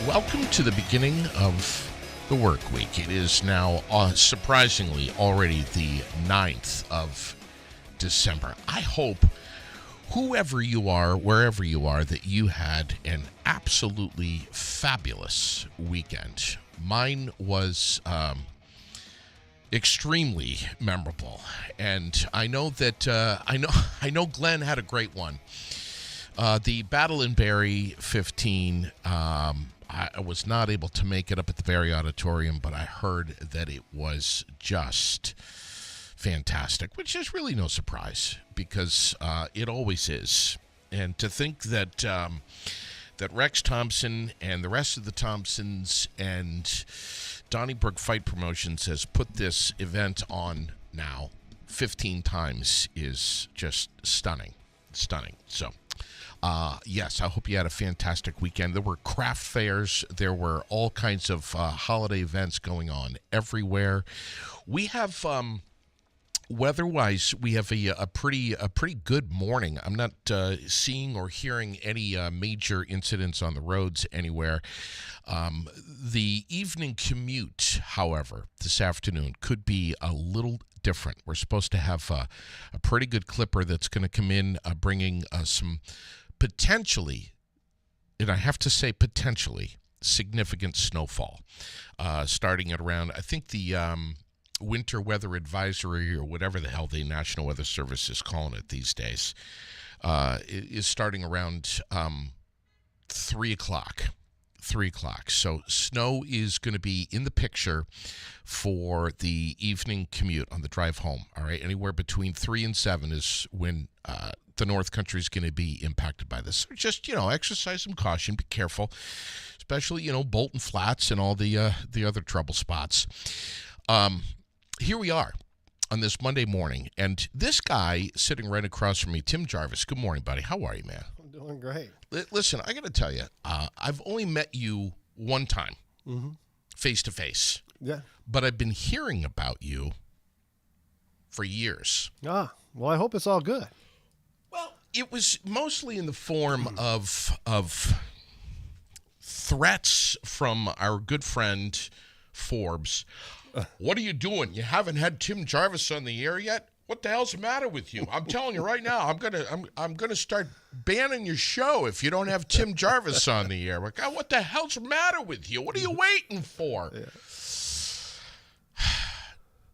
Welcome to the beginning of the work week. It is now, surprisingly, already the 9th of December. I hope whoever you are, wherever you are, that you had an absolutely fabulous weekend. Mine was extremely memorable, and I know that I know Glenn had a great one. The Battle in Barrie 15. I was not able to make it up at the Barrie Auditorium, but I heard that it was just fantastic, which is really no surprise because it always is. And to think that that Rex Thompson and the rest of the Thompsons and Donnybrook Fight Promotions has put this event on now 15 times is just stunning. So, yes, I hope you had a fantastic weekend. There were craft fairs. There were all kinds of holiday events going on everywhere. We have, weather-wise, we have a pretty good morning. I'm not seeing or hearing any major incidents on the roads anywhere. The evening commute, however, this afternoon could be a little different. We're supposed to have a pretty good clipper that's going to come in bringing some potentially, and I have to say potentially, significant snowfall starting at around, I think the winter weather advisory or whatever the hell the National Weather Service is calling it these days is starting around 3 o'clock. 3 o'clock. So snow is going to be in the picture for the evening commute on the drive home. All right. Anywhere between 3 and 7 is when the North Country is going to be impacted by this. So just, exercise some caution. Be careful, especially, Bolton Flats and all the other trouble spots. Here we are on this Monday morning. And this guy sitting right across from me, Tim Jarvis. Good morning, buddy. How are you, man? Doing great. Listen, I got to tell you, I've only met you one time, face to face. Yeah. But I've been hearing about you for years. Well, I hope it's all good. Well, it was mostly in the form of threats from our good friend Forbes. What are you doing? You haven't had Tim Jarvis on the air yet? What the hell's the matter with you? I'm telling you right now, I'm gonna start banning your show if you don't have Tim Jarvis on the air. Like, what the hell's the matter with you? What are you waiting for? Yeah.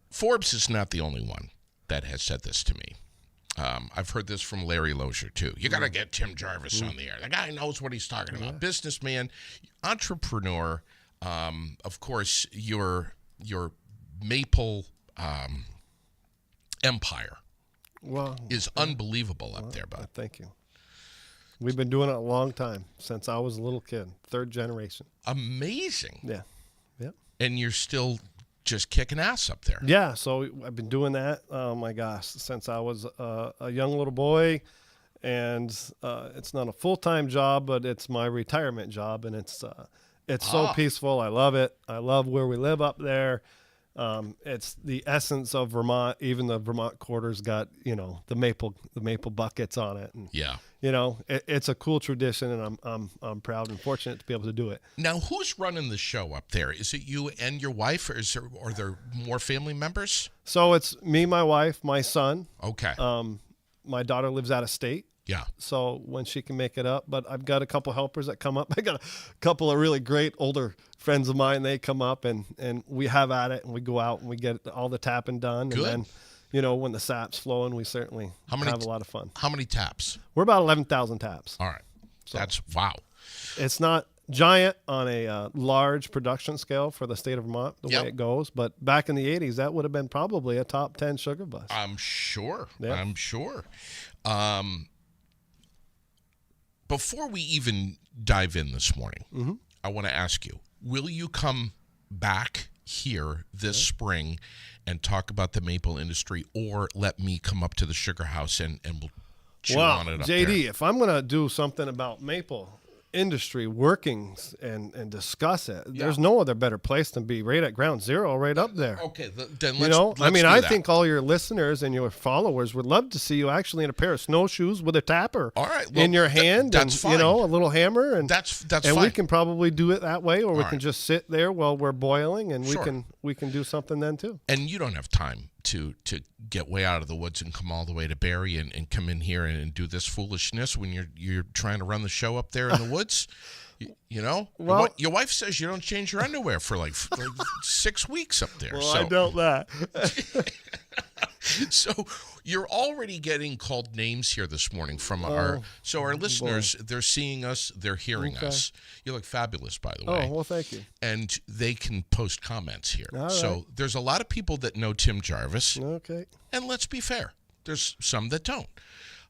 Forbes is not the only one that has said this to me. I've heard this from Larry Lozier too. You gotta get Tim Jarvis on the air. The guy knows what he's talking about. Businessman, entrepreneur. Of course, your Maple empire is unbelievable up there, bud. Thank you. We've been doing it a long time, since I was a little kid, third generation. Amazing. Yeah. And you're still just kicking ass up there. Yeah, so I've been doing that, oh my gosh, since I was a young little boy, and it's not a full-time job, but it's my retirement job, and it's so peaceful. I love it. I love where we live up there. It's the essence of Vermont. Even the Vermont quarter's got, the maple buckets on it. And, it's a cool tradition, and I'm proud and fortunate to be able to do it. Now, who's running the show up there? Is it you and your wife, or are there more family members? So it's me, my wife, my son. Okay. My daughter lives out of state. Yeah. So when she can make it up, but I've got a couple helpers that come up. I got a couple of really great older friends of mine. They come up and we have at it, and we go out and we get all the tapping done. Good. And then, when the sap's flowing, we certainly have a lot of fun. How many taps? We're about 11,000 taps. All right. So that's wow. It's not giant on a large production scale for the state of Vermont, the way it goes. But back in the 80s, that would have been probably a top 10 sugar bus. I'm sure. Yep. I'm sure. Before we even dive in this morning, I want to ask you, will you come back here this spring and talk about the maple industry, or let me come up to the sugar house and we'll chew on it up JD, there? if I'm going to do something about maple, industry workings and discuss it. There's no other better place than be right at ground zero, right up there. Okay, then let's I mean, do I that. think all your listeners and your followers would love to see you actually in a pair of snowshoes with a tapper in your hand, that's and fine. a little hammer, and that's and fine. we can probably do it that way, or we can just sit there while we're boiling, and Sure. we can do something then too. And you don't have time to get way out of the woods and come all the way to Barrie and come in here and do this foolishness when you're trying to run the show up there in the woods. You know, well, your wife says you don't change your underwear for like 6 weeks up there. Well, so. I doubt that. So you're already getting called names here this morning from our listeners. They're seeing us, they're hearing us. You look fabulous, by the way. Oh, well, thank you. And they can post comments here. All so right. there's a lot of people that know Tim Jarvis. Okay. And let's be fair, there's some that don't.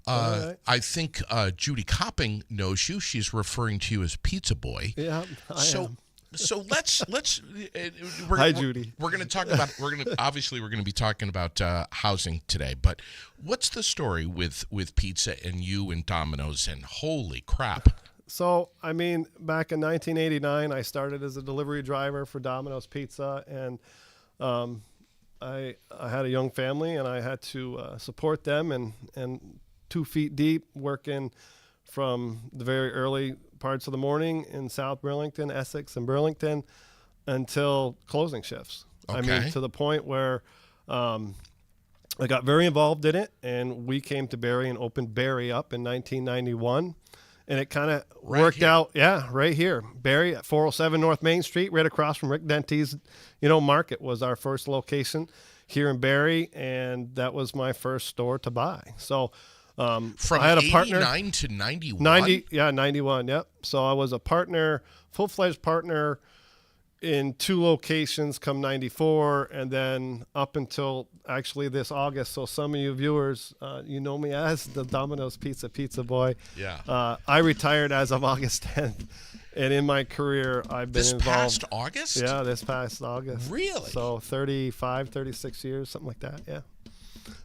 Right. I think Judy Copping knows you. She's referring to you as Pizza Boy. Yeah, I am. So let's Hi, Judy. We're going to talk about we're going to be talking about housing today. But what's the story with pizza and you and Domino's, and holy crap? So, I mean, back in 1989, I started as a delivery driver for Domino's Pizza, and I had a young family, and I had to support them, and 2 feet deep, working from the very early parts of the morning in South Burlington, Essex, and Burlington until closing shifts. Okay. I mean, to the point where I got very involved in it, and we came to Barrie and opened Barrie up in 1991. And it kind of worked out. Yeah, right here. Barrie at 407 North Main Street, right across from Rick Dente's, market, was our first location here in Barrie, and that was my first store to buy. So from I had a partner. 89 to 91? 91, yep. So I was a partner, full-fledged partner in 2 locations come 94, and then up until actually this August. So some of you viewers, you know me as the Domino's Pizza Boy. Yeah. I retired as of August 10th, and in my career, I've been involved. This past August? Yeah, this past August. Really? So 36 years, something like that, yeah.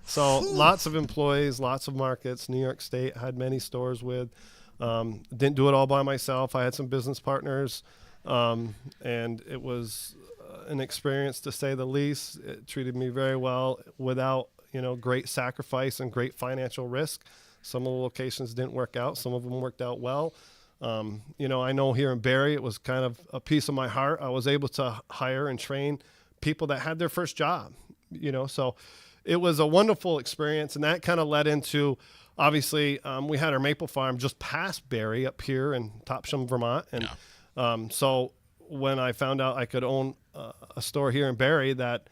So lots of employees, lots of markets. New York State, had many stores with. Didn't do it all by myself. I had some business partners. And it was an experience, to say the least. It treated me very well without, great sacrifice and great financial risk. Some of the locations didn't work out. Some of them worked out well. I know here in Barrie, it was kind of a piece of my heart. I was able to hire and train people that had their first job, so it was a wonderful experience. And that kind of led into, obviously, we had our maple farm just past Barrie up here in Topsham, Vermont. And so when I found out I could own a store here in Barrie, that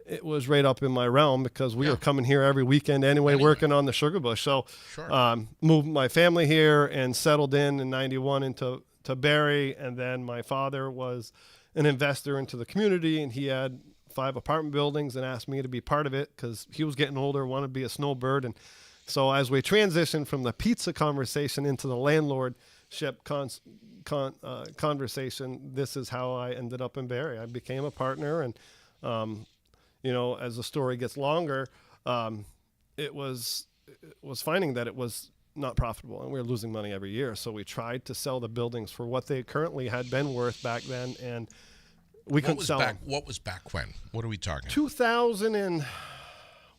it was right up in my realm, because we were coming here every weekend anyway, working on the sugar bush. So moved my family here and settled in 91 into Barrie. And then my father was an investor into the community, and he had 5 apartment buildings and asked me to be part of it because he was getting older, wanted to be a snowbird. And so as we transitioned from the pizza conversation into the landlordship conversation, this is how I ended up in Barrie. I became a partner, and as the story gets longer, it was finding that it was not profitable, and we were losing money every year. So we tried to sell the buildings for what they currently had been worth back then, and we couldn't sell them. What was back when? What are we talking? 2000 and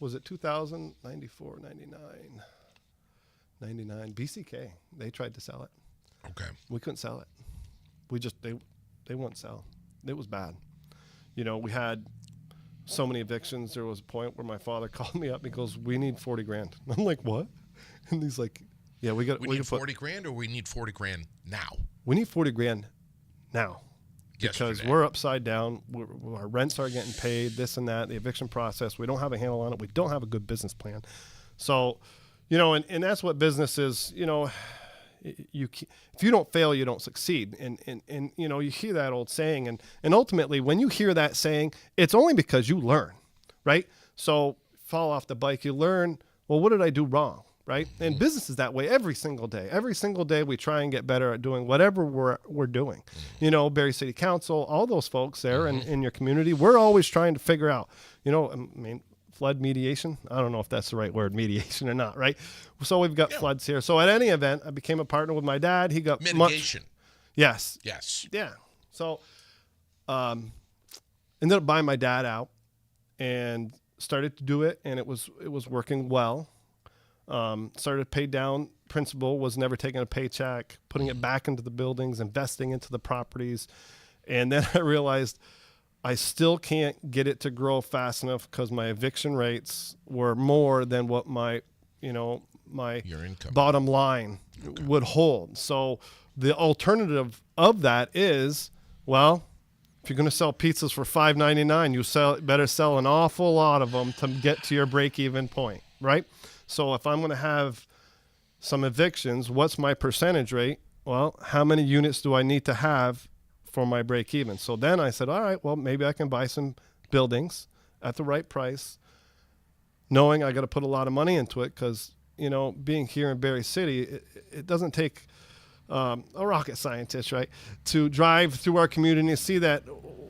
was it 2000, 94, 99 BCK. They tried to sell it. Okay. We couldn't sell it. They wouldn't sell. It was bad. We had so many evictions. There was a point where my father called me up and he goes, "We need 40 grand." I'm like, "What?" And he's like, "Yeah, we need 40 grand, or we need 40 grand now?" We need 40 grand now. Because Yesterday. we're upside down. Our rents are getting paid, this and that, the eviction process. We don't have a handle on it. We don't have a good business plan. So, and that's what business is, if you don't fail, you don't succeed. And you hear that old saying. And ultimately, when you hear that saying, it's only because you learn, right? So fall off the bike, you learn, well, what did I do wrong? Right? And business is that way every single day. Every single day we try and get better at doing whatever we're doing. Barrie City Council, all those folks there in your community, we're always trying to figure out, flood mediation. I don't know if that's the right word, mediation or not, right? So we've got floods here. So at any event, I became a partner with my dad. He got mitigation. Yes. Yes. Yeah. So, ended up buying my dad out and started to do it, and it was working well. Started to pay down principal, was never taking a paycheck, putting it back into the buildings, investing into the properties. And then I realized I still can't get it to grow fast enough because my eviction rates were more than what my Your income. bottom line would hold. So the alternative of that is, well, if you're going to sell pizzas for $5.99, you better sell an awful lot of them to get to your break-even point, right? So if I'm going to have some evictions, what's my percentage rate? Well, how many units do I need to have for my break-even? So then I said, all right, well, maybe I can buy some buildings at the right price, knowing I got to put a lot of money into it because, being here in Berry City, it doesn't take a rocket scientist, right, to drive through our community and see that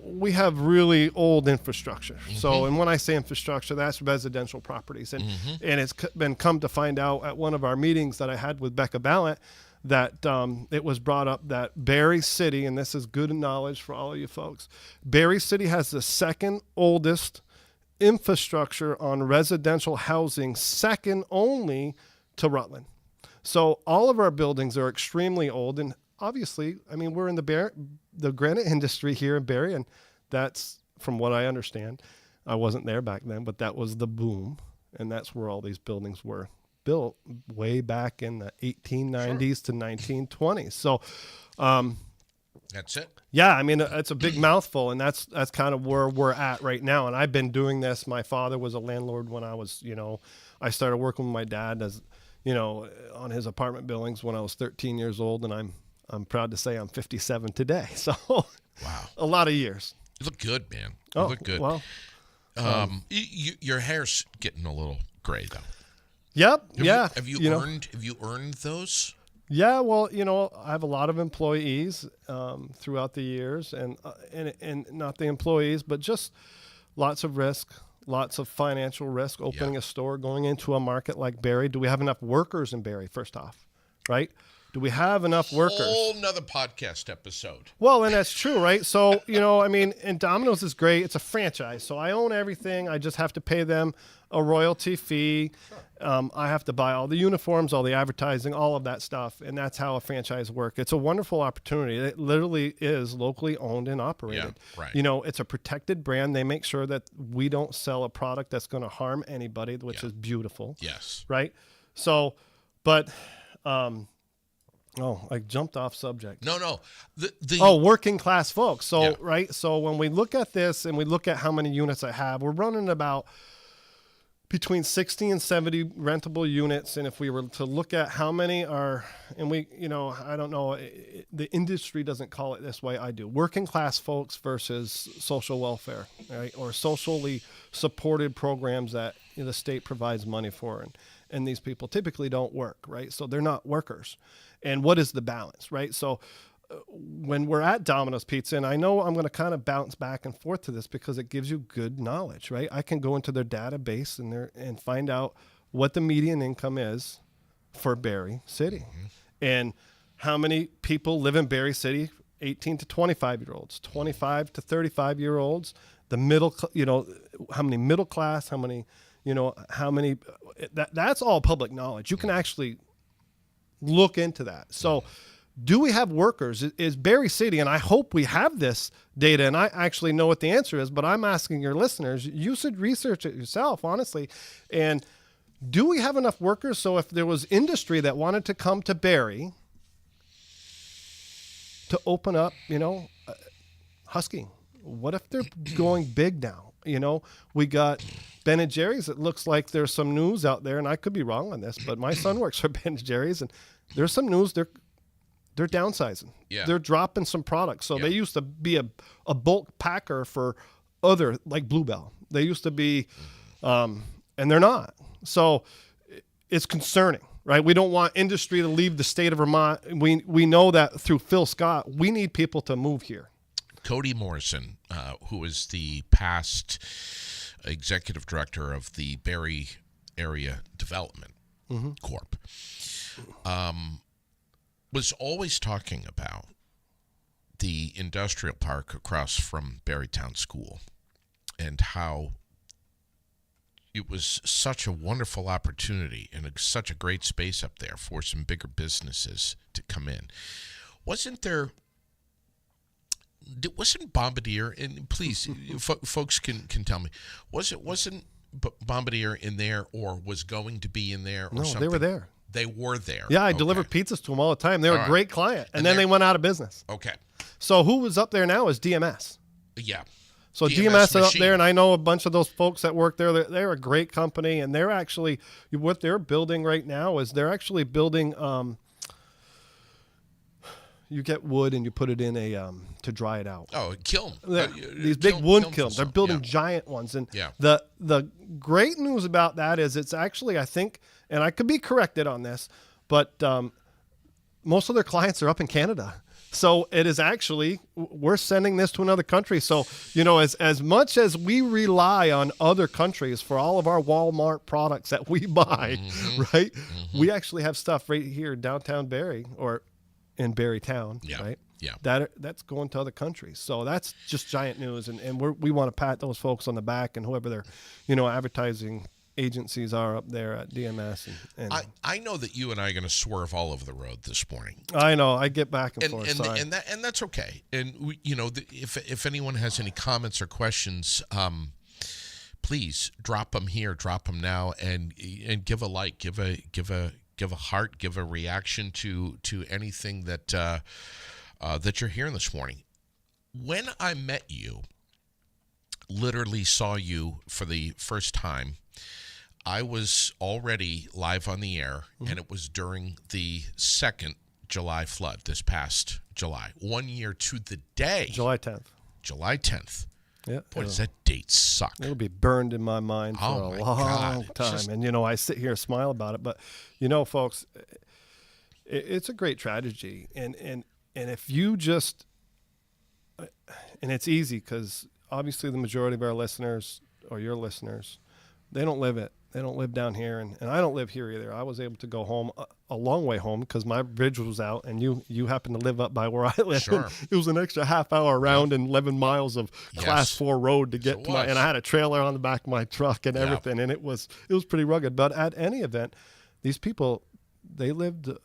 we have really old infrastructure. Mm-hmm. So, and when I say infrastructure, that's residential properties. And and it's been come to find out at one of our meetings that I had with Becca Ballant that it was brought up that Berry City, and this is good knowledge for all of you folks, Berry City has the second oldest infrastructure on residential housing, second only to Rutland. So all of our buildings are extremely old, and obviously, I mean, we're in the granite industry here in Berry, and that's, from what I understand, I wasn't there back then, but that was the boom, and that's where all these buildings were built way back in the 1890s to 1920s. So, that's it. Yeah, I mean, it's a big mouthful, and that's kind of where we're at right now. And I've been doing this. My father was a landlord when I was, I started working with my dad as, on his apartment buildings when I was 13 years old, and I'm proud to say I'm 57 today. So, wow, a lot of years. You look good, man. You look good. Well, your hair's getting a little gray though. Yep. Have you earned those? Yeah, well, I have a lot of employees throughout the years, and not the employees, but just lots of risk, lots of financial risk, opening a store, going into a market like Berry. Do we have enough workers in Berry, first off, right? Do we have enough workers? Whole nother podcast episode. Well, and that's true, right? So, and Domino's is great. It's a franchise, so I own everything. I just have to pay them a royalty fee. I have to buy all the uniforms, all the advertising, all of that stuff, and that's how a franchise works. It's a wonderful opportunity. It literally is locally owned and operated. Yeah, right. It's a protected brand. They make sure that we don't sell a product that's going to harm anybody, which is beautiful. Yes. Right? So, but I jumped off subject. No. Working class folks. So, right? So when we look at this and we look at how many units I have, we're running about between 60 and 70 rentable units. And if we were to look at how many are, and we, I don't know, the industry doesn't call it this way. I do. Working class folks versus social welfare, right? Or socially supported programs that the state provides money for. And these people typically don't work, right? So they're not workers. And what is the balance, right? So when we're at Domino's Pizza, and I know I'm going to kind of bounce back and forth to this because it gives you good knowledge, right? I can go into their database and find out what the median income is for Berry City, and how many people live in Berry City, 18 to 25-year-olds, 25 to 35-year-olds, the middle, how many middle class, how many, that's all public knowledge. You can actually look into that. So do we have workers? Is Berry City, and I hope we have this data, and I actually know what the answer is, but I'm asking your listeners, you should research it yourself, honestly. And do we have enough workers? So if there was industry that wanted to come to Berry to open up, Husky, what if they're going big now? We got Ben & Jerry's. It looks like there's some news out there, and I could be wrong on this, but my son works for Ben & Jerry's, and there's some news. They're downsizing. Yeah. They're dropping some products. So they used to be a bulk packer for other, like Bluebell. They used to be, and they're not. So it's concerning, right? We don't want industry to leave the state of Vermont. We know that through Phil Scott, we need people to move here. Cody Morrison, who is the past executive director of the Berry Area Development Corp., was always talking about the industrial park across from Berrytown School and how it was such a wonderful opportunity and such a great space up there for some bigger businesses to come in. Wasn't Bombardier, and please, folks can tell me, wasn't Bombardier in there or was going to be in there or something? No, they were there. They were there. Yeah, I delivered pizzas to them all the time. They were a great client. And then they went out of business. Okay. So who was up there now is DMS. Yeah. So DMS is up there, and I know a bunch of those folks that work there. They're a great company, and they're actually, what they're building right now is they're actually building, you get wood and you put it in to dry it out. Oh, a kiln. These big wood kilns. They're building giant ones. And the great news about that is it's actually, I think, and I could be corrected on this, but most of their clients are up in Canada. So it is actually, we're sending this to another country. So, as much as we rely on other countries for all of our Walmart products that we buy, right? We actually have stuff right here in downtown Barrie or in Berrytown, right? Yeah. That's going to other countries. So that's just giant news. And we want to pat those folks on the back and whoever their, advertising agencies are up there at DMS. And I know that you and I are going to swerve all over the road this morning. I know. I get back and forth. And that's okay. And we, if anyone has any comments or questions, please drop them here, drop them now, and give a like, give a heart, give a reaction to anything that that you're hearing this morning. When I met you, literally saw you for the first time, I was already live on the air, and it was during the second July flood this past July. 1 year to the day. July 10th. July 10th. Yeah. Boy, does that date suck. It'll be burned in my mind for a long time. And, I sit here and smile about it. But, folks, it's a great tragedy. And if you just – and it's easy because obviously the majority of our listeners or your listeners, they don't live it. They don't live down here, and I don't live here either. I was able to go home a long way home because my bridge was out, and you happen to live up by where I live. Sure. It was an extra half hour around and 11 miles of class 4 road to get to my, and I had a trailer on the back of my truck and everything, and it was pretty rugged. But at any event, these people, they lived a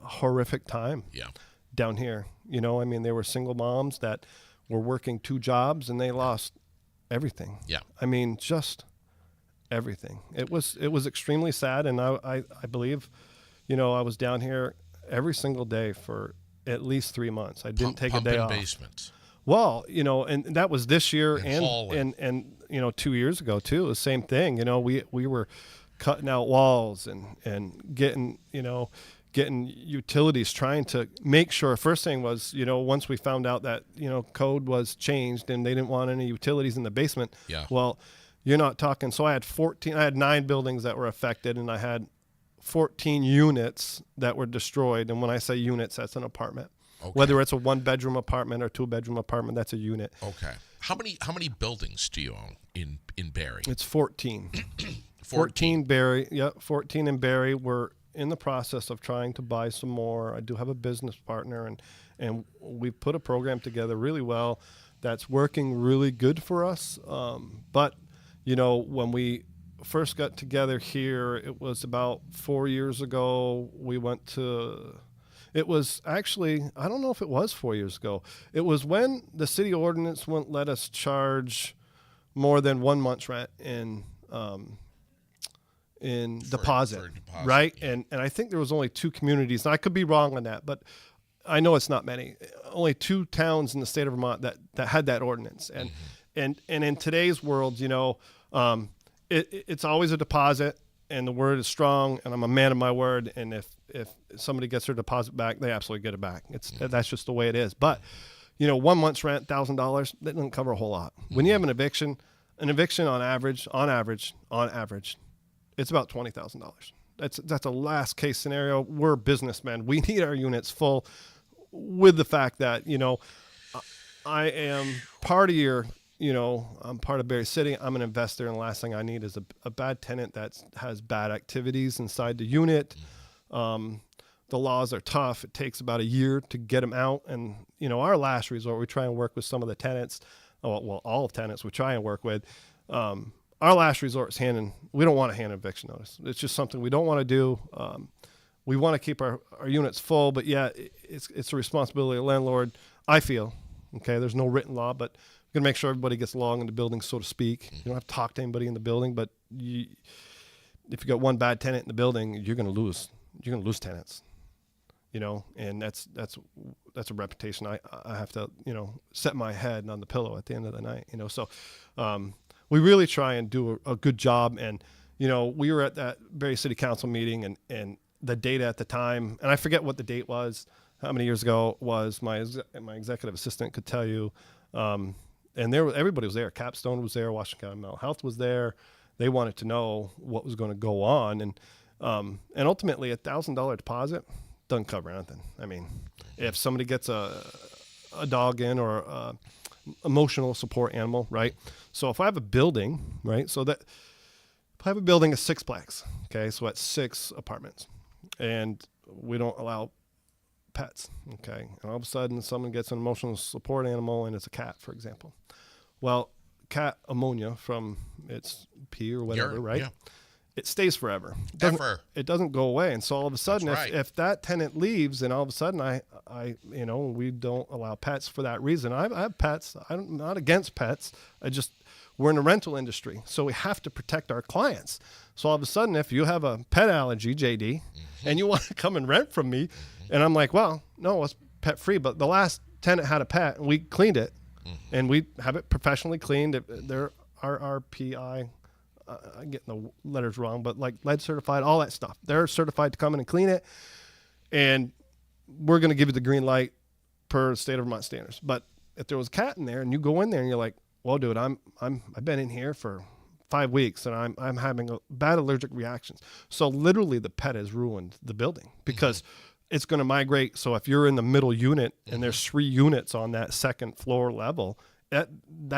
horrific time down here. They were single moms that were working 2 jobs, and they lost everything. Yeah. Just everything. It was extremely sad, and I believe, I was down here every single day for at least 3 months. I didn't take a day off. Basements. Well, and that was this year and 2 years ago too. The same thing. We were cutting out walls and getting utilities, trying to make sure. First thing was, once we found out that, code was changed and they didn't want any utilities in the basement. Yeah. Well, you're not talking. So I had 9 buildings that were affected, and I had 14 units that were destroyed. And when I say units, that's an apartment. Okay. Whether it's a 1-bedroom apartment or 2-bedroom apartment, that's a unit. Okay. How many buildings do you own in Barrie? It's 14. 14 Barrie. Yeah, 14 in Barrie. We're in the process of trying to buy some more. I do have a business partner, and we've put a program together really well that's working really good for us. But when we first got together here, it was about 4 years ago. We went to, it was actually, I don't know if it was 4 years ago. It was when the city ordinance wouldn't let us charge more than 1 month's rent in deposit, right? Yeah. And I think there was only 2 communities, and I could be wrong on that, but I know it's not many. Only 2 towns in the state of Vermont that had that ordinance. And and in today's world, it's always a deposit, and the word is strong, and I'm a man of my word. And if somebody gets their deposit back, they absolutely get it back. That's just the way it is. But 1 month's rent, $1,000, that doesn't cover a whole lot. When you have an eviction on average, it's about $20,000. That's a last case scenario. We're businessmen. We need our units full, with the fact that I am part of your. I'm part of Barrie City. I'm an investor, and the last thing I need is a bad tenant that has bad activities inside the unit. the laws are tough. It takes about a year to get them out. And, our last resort, we try and work with some of the tenants. Well, all of tenants we try and work with. Our last resort is we don't want to hand an eviction notice. It's just something we don't want to do. We want to keep our units full, but yeah, it's a responsibility of the landlord, I feel. Okay, there's no written law, but we're going to make sure everybody gets along in the building, so to speak. You don't have to talk to anybody in the building, but if you got one bad tenant in the building, you're going to lose. You're going to lose tenants, and that's a reputation I have to, set my head on the pillow at the end of the night, So we really try and do a good job. And, we were at that Barrie City Council meeting, and the data at the time, and I forget what the date was, how many years ago it was, my executive assistant could tell you. And everybody was there. Capstone was there. Washington County Mental Health was there. They wanted to know what was going to go on. And ultimately a $1,000 deposit doesn't cover anything. I mean, if somebody gets a dog in or a emotional support animal, right? So if I have a building, right? So that if I have a building of sixplex, okay, so that's 6 apartments, and we don't allow pets, okay, and all of a sudden someone gets an emotional support animal and it's a cat, for example. Well, cat ammonia from its pee or whatever, right? Yeah. It stays forever. It doesn't go away. And so all of a sudden, if that tenant leaves, and all of a sudden we don't allow pets for that reason. I have pets. I'm not against pets. We're in the rental industry, so we have to protect our clients. So all of a sudden, if you have a pet allergy, JD, and you want to come and rent from me, and I'm like, well, no, it's pet free. But the last tenant had a pet, and we cleaned it, and we have it professionally cleaned. They're RRPI. I'm getting the letters wrong, but like lead certified, all that stuff. They're certified to come in and clean it, and we're going to give you the green light per state of Vermont standards. But if there was a cat in there, and you go in there and you're like, well, dude, I've been in here for 5 weeks and I'm having a bad allergic reactions. So literally the pet has ruined the building because it's going to migrate. So if you're in the middle unit and there's 3 units on that second floor level, that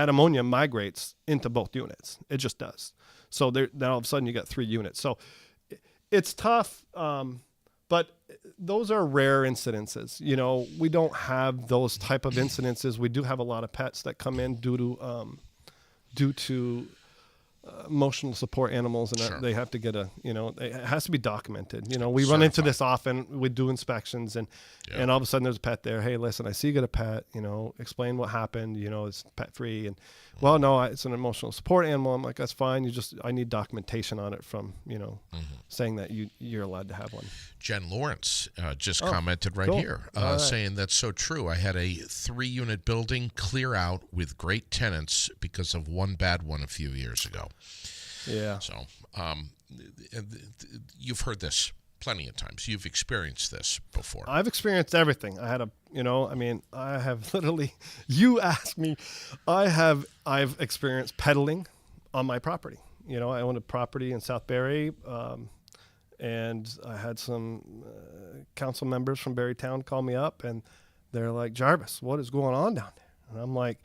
ammonia migrates into both units. It just does. So then all of a sudden you got 3 units. So it's tough. But those are rare incidences. We don't have those type of incidences. We do have a lot of pets that come in due to emotional support animals, and they have to get it has to be documented. We run into this often. We do inspections, and all of a sudden there's a pet there. Hey, listen, I see you got a pet. Explain what happened. It's pet free, and well, no, it's an emotional support animal. I'm like, that's fine. I need documentation on it from saying that you're allowed to have one. Jen Lawrence just commented right here, saying that's so true. I had a 3-unit building clear out with great tenants because of one bad one a few years ago. Yeah. So you've heard this plenty of times. You've experienced this before. I've experienced everything. I had I have literally, you asked me, I've experienced peddling on my property. I own a property in South Barrie, and I had some council members from Barrytown call me up, and they're like, Jarvis, what is going on down there? And I'm like,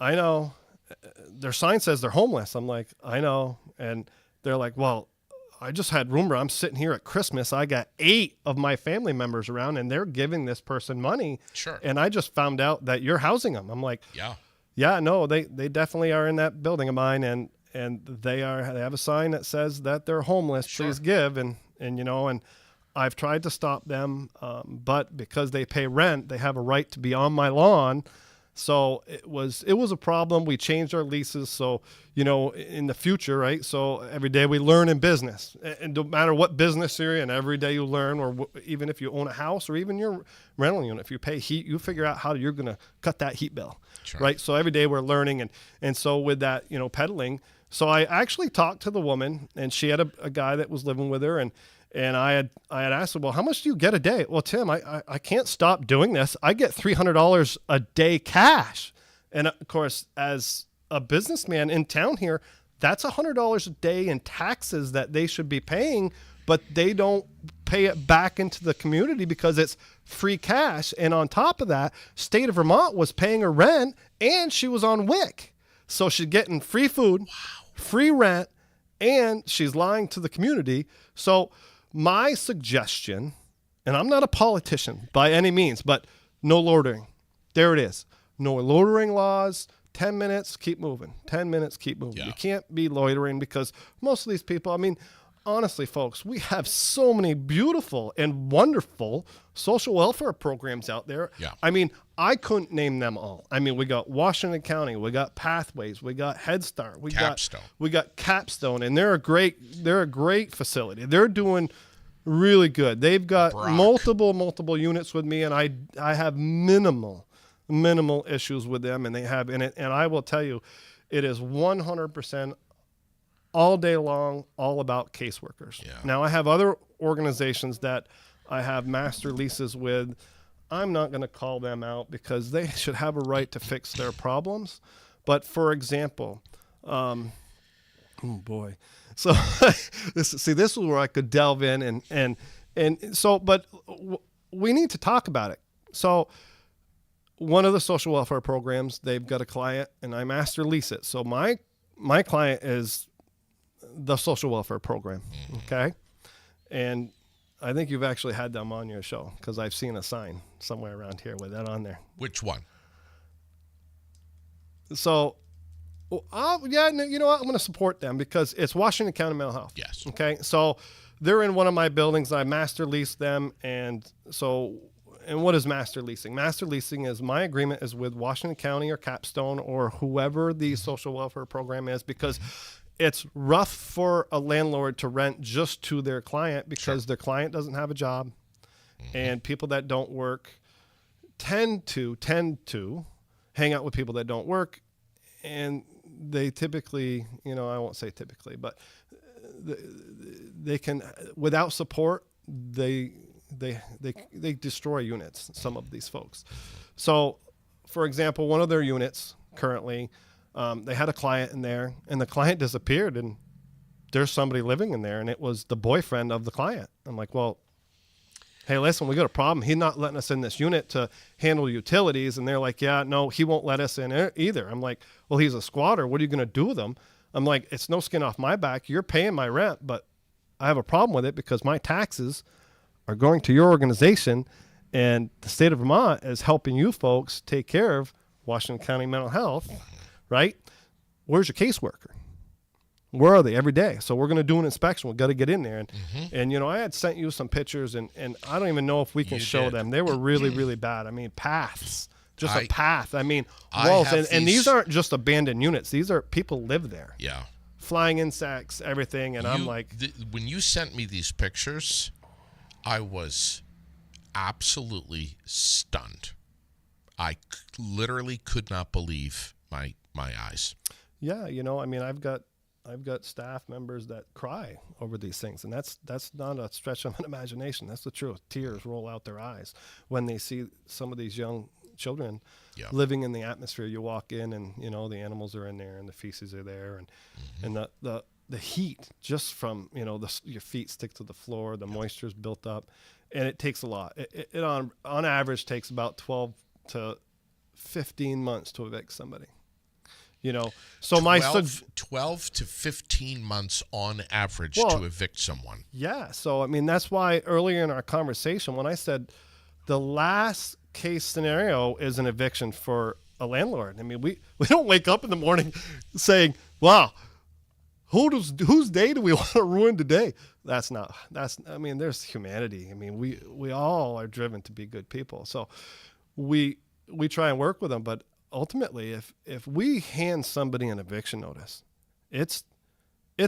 I know. Their sign says they're homeless. I'm like, I know. And they're like, well, I just had rumor. I'm sitting here at Christmas. I got 8 of my family members around, and they're giving this person money. Sure. And I just found out that you're housing them. I'm like, yeah, no, they definitely are in that building of mine, and they have a sign that says that they're homeless. Sure. Please give, and I've tried to stop them, but because they pay rent, they have a right to be on my lawn. So it was a problem. We changed our leases. So, in the future, right? So every day we learn in business, and no matter what business you're in, every day you learn, or even if you own a house or even your rental unit, if you pay heat, you figure out how you're going to cut that heat bill. Sure. Right. So every day we're learning. And so with that, peddling. So I actually talked to the woman, and she had a guy that was living with her, and I had asked her, well, how much do you get a day? Well, Tim, I can't stop doing this. I get $300 a day cash. And of course, as a businessman in town here, that's $100 a day in taxes that they should be paying, but they don't pay it back into the community because it's free cash. And on top of that, state of Vermont was paying her rent, and she was on WIC. So she's getting free food, free rent, and she's lying to the community. So my suggestion, and I'm not a politician by any means, but no loitering. There it is. No loitering laws. 10 minutes, keep moving. 10 minutes, keep moving. Yeah. You can't be loitering because most of these people, I mean, honestly, folks, we have so many beautiful and wonderful social welfare programs out there. Yeah. I mean, I couldn't name them all. I mean, we got Washington County, we got Pathways, we got Head Start, we got Capstone, and they're a great facility. They're doing really good. They've got multiple units with me, and I have minimal issues with them, and they have in it. And I will tell you, it is 100% all day long, all about caseworkers. Yeah. Now, I have other organizations that I have master leases with. I'm not going to call them out because they should have a right to fix their problems. But for example, oh boy, so this is where I could delve in and so, but we need to talk about it. So one of the social welfare programs, they've got a client and I master lease it. So my client is the social welfare program. Okay. And I think you've actually had them on your show because I've seen a sign somewhere around here with that on there. Which one? So, yeah, you know what? I'm going to support them because it's Washington County Mental Health. Yes. Okay. So they're in one of my buildings. I master lease them. And what is master leasing? Master leasing is my agreement is with Washington County or Capstone or whoever the social welfare program is, because it's rough for a landlord to rent just to their client because their client doesn't have a job, and people that don't work tend to hang out with people that don't work, and they typically, I won't say typically, but they can, without support, they destroy units, some of these folks. So, for example, one of their units currently, they had a client in there, and the client disappeared, and there's somebody living in there, and it was the boyfriend of the client. I'm like, well, hey, listen, we got a problem. He's not letting us in this unit to handle utilities. And they're like, yeah, no, he won't let us in either. I'm like, well, he's a squatter. What are you going to do with him? I'm like, it's no skin off my back. You're paying my rent, but I have a problem with it because my taxes are going to your organization, and the state of Vermont is helping you folks take care of Washington County Mental Health, right? Where's your caseworker? Where are they every day? So we're going to do an inspection. We've got to get in there. And I had sent you some pictures, and I don't even know if we can show them. They were really, really bad. I mean, paths, just a path. I mean, walls. And these aren't just abandoned units. These are people live there. Yeah. Flying insects, everything. And I'm like. When you sent me these pictures, I was absolutely stunned. I literally could not believe my eyes. Yeah. I mean, I've got staff members that cry over these things, and that's not a stretch of an imagination. That's the truth. Tears roll out their eyes when they see some of these young children living in the atmosphere. You walk in, and the animals are in there, and the feces are there, and the heat just from your feet stick to the floor. The moisture's built up, and it takes a lot. It on average takes about 12 to 15 months to evict somebody. So 12 to 15 months on average to evict someone. Yeah. So, I mean, that's why earlier in our conversation, when I said the last case scenario is an eviction for a landlord. I mean, we don't wake up in the morning saying, wow, whose day do we want to ruin today? I mean, there's humanity. I mean, we all are driven to be good people. So we try and work with them, but ultimately, if we hand somebody an eviction notice, it's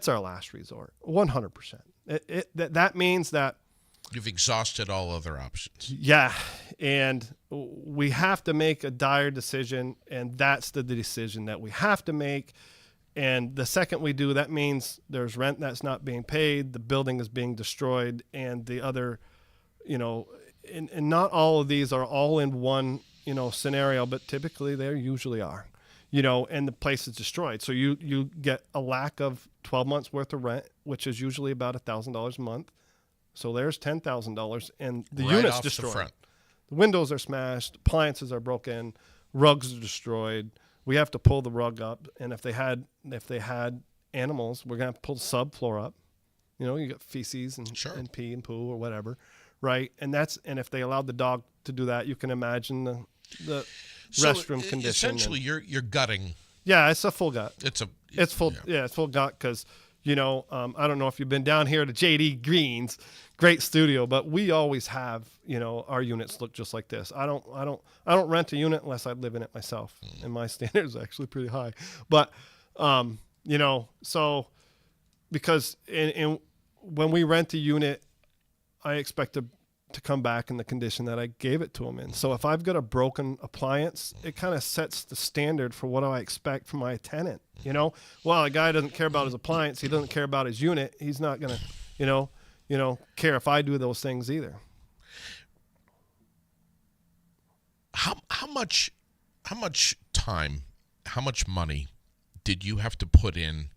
our last resort, 100%. That means that you've exhausted all other options. Yeah, and we have to make a dire decision, and that's the decision that we have to make. And the second we do, that means there's rent that's not being paid, the building is being destroyed, and the other, and not all of these are all in one scenario, but typically they usually are, and the place is destroyed. So you get a lack of 12 months worth of rent, which is usually about $1,000 a month. So there's $10,000, and the unit's destroyed. The windows are smashed, appliances are broken, rugs are destroyed. We have to pull the rug up, and if they had animals, we're gonna have to pull the subfloor up. You got feces and, Sure. and pee and poo or whatever, right? And if they allowed the dog to do that, you can imagine the restroom condition. Essentially, you're gutting. Yeah, it's a full gut. It's full. Yeah, it's full gut because I don't know if you've been down here to JD Green's, great studio, but we always have our units look just like this. I don't rent a unit unless I live in it myself, and my standards are actually pretty high. But so because when we rent a unit, I expect to come back in the condition that I gave it to them in. So if I've got a broken appliance, it kind of sets the standard for what do I expect from my tenant. Well, a guy doesn't care about his appliance, he doesn't care about his unit, he's not gonna care if I do those things either. How much time, how much money did you have to put in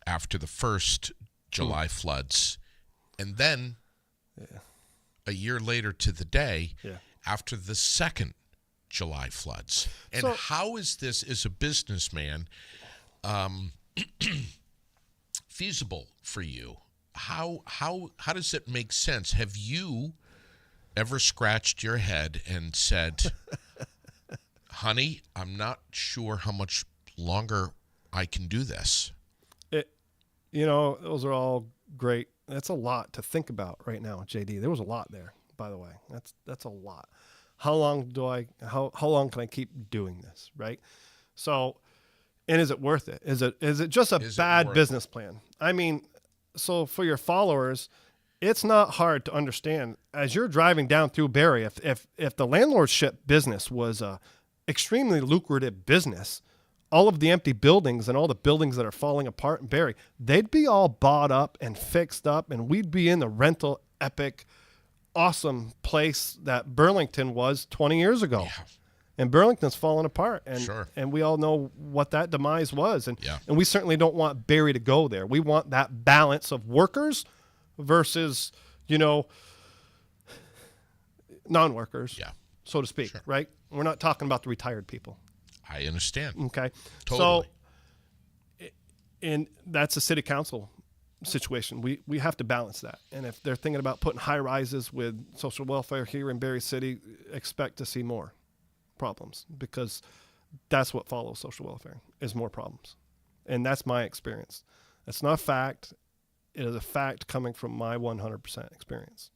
after the first July floods, and then a year later to the day after the second July floods? And how is this, as a businessman, feasible for you? How does it make sense? Have you ever scratched your head and said, honey, I'm not sure how much longer I can do this? Those are all great. That's a lot to think about right now, JD. There was a lot there, by the way. That's a lot. How long can I keep doing this, right? So, and is it worth it? Is it just a bad business plan? I mean, so for your followers, it's not hard to understand. As you're driving down through Barrie, if the landlordship business was a extremely lucrative business, all of the empty buildings and all the buildings that are falling apart in Barrie, they'd be all bought up and fixed up, and we'd be in the rental epic, awesome place that Burlington was 20 years ago. Yeah. And Burlington's falling apart, and Sure. and we all know what that demise was, and we certainly don't want Barrie to go there. We want that balance of workers versus non-workers, so to speak, right? We're not talking about the retired people. I understand. Okay. Totally. So, and that's a city council situation. We have to balance that. And if they're thinking about putting high rises with social welfare here in Barrie City, expect to see more problems, because that's what follows social welfare, is more problems. And that's my experience. That's not a fact. It is a fact coming from my 100% experience.